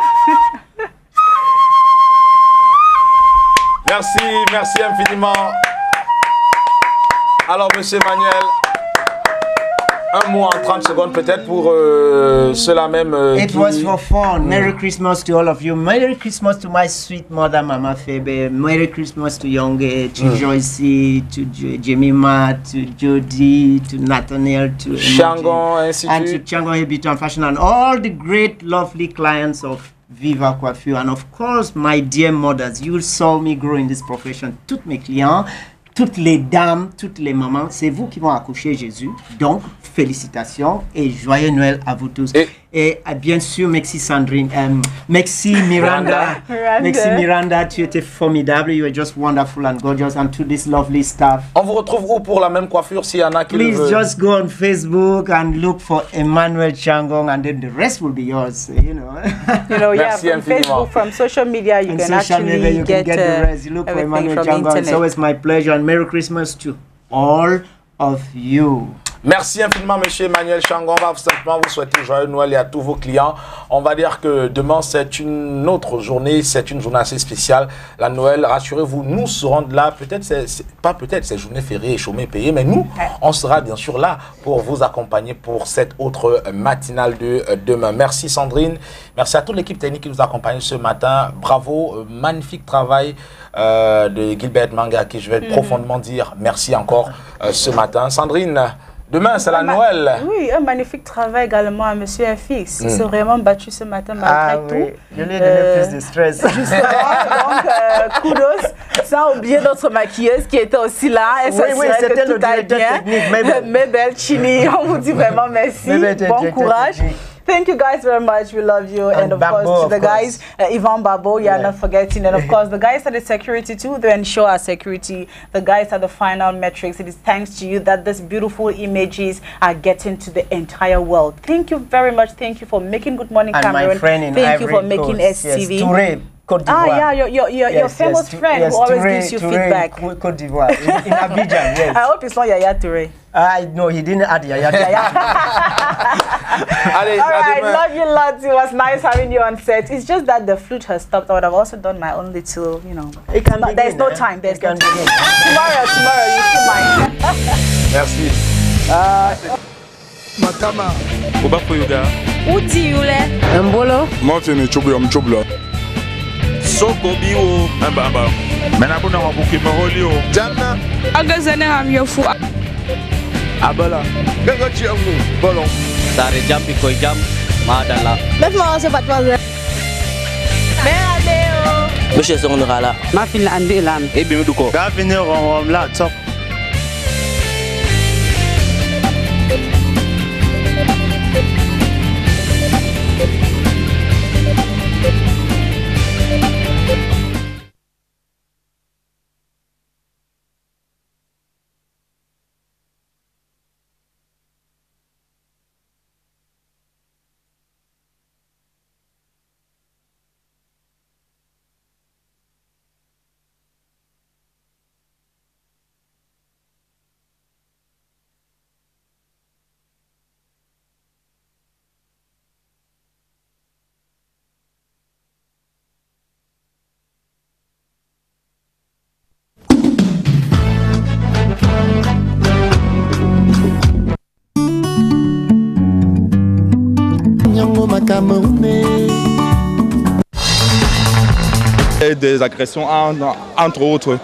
Merci infiniment. Alors, monsieur Emmanuel, un mot en 30 secondes peut-être pour ceux-là même. It was for fun. Merry Christmas to all of you. Merry Christmas to my sweet mother, Mama Febe. Merry Christmas to Yonge, to Joycey, to Jemima, to Jody, to Nathaniel, to Changon Institute, and to Changon Habitant Fashion, and all the great, lovely clients of Viva Coiffure. And of course, my dear mothers, you saw me grow in this profession. Toutes mes clients, toutes les dames, toutes les mamans, c'est vous qui vont accoucher Jésus. Donc, félicitations et joyeux Noël à vous tous. Et bien sûr, merci Sandrine, merci Miranda. Merci Miranda, tu étais formidable. You were just wonderful and gorgeous, and to this lovely staff. On vous retrouve où pour la même coiffure s'il y en a qui Please just go on Facebook and look for Emmanuel Changong, and then the rest will be yours. You know, yeah, from Facebook, from social media, you can actually get the rest. You look for Emmanuel Changong. It's always my pleasure, and Merry Christmas to all of you. Merci infiniment, monsieur Emmanuel Changon. On va simplement vous souhaiter joyeux Noël et à tous vos clients. On va dire que demain, c'est une autre journée. C'est une journée assez spéciale. La Noël, rassurez-vous, nous serons là. Peut-être, c'est journée fériée, chômée, payée. Mais nous, on sera bien sûr là pour vous accompagner pour cette autre matinale de demain. Merci Sandrine. Merci à toute l'équipe technique qui nous accompagne ce matin. Bravo. Magnifique travail de Gilbert Manga, à qui je vais profondément dire merci encore ce matin. Sandrine, demain, c'est la Noël. Oui, un magnifique travail également à M. FX. Il s'est vraiment battu ce matin malgré tout. Je lui ai donné plus de stress. Justement, donc, kudos. Sans oublier notre maquilleuse qui était aussi là. Et oui, c'était le directeur technique. Mabel Chini, on vous dit vraiment merci. Bon courage. Thank you guys very much. We love you. And of course, to the guys, Yvonne Babo, not forgetting. And of course, the guys at the security too, they ensure our security. The guys at the final metrics. It is thanks to you that these beautiful images are getting to the entire world. Thank you very much. Thank you for making Good Morning Cameroon. And my friend in Thank you for Ivory making Coast, STV. Touré, Côte d'Ivoire. Your famous friend who always gives you feedback. Côte d'Ivoire, in Abidjan, yes. I hope it's not Yaya Touré. I know he didn't add Yaya. All right, love you lots. It was nice having you on set. It's just that the flute has stopped. I would have also done my own little, there's no time. There's no time. Tomorrow, you see mine. Merci. Matama. Oba Foyuga. Uti Yule. Mbolo. Martin Chubla. Soko biwo. Mbamba. Menabuna wabuki maholio. Jana. Agazane hamyofu. Abala. Ganga chiangu. Bolon. Dari jam iko jam. Madala. Laisse-moi se battre. Merde. Monsieur Songala. Ma fille andi lam. Ebi muduko. Ga venir on la top. Et des agressions entre autres.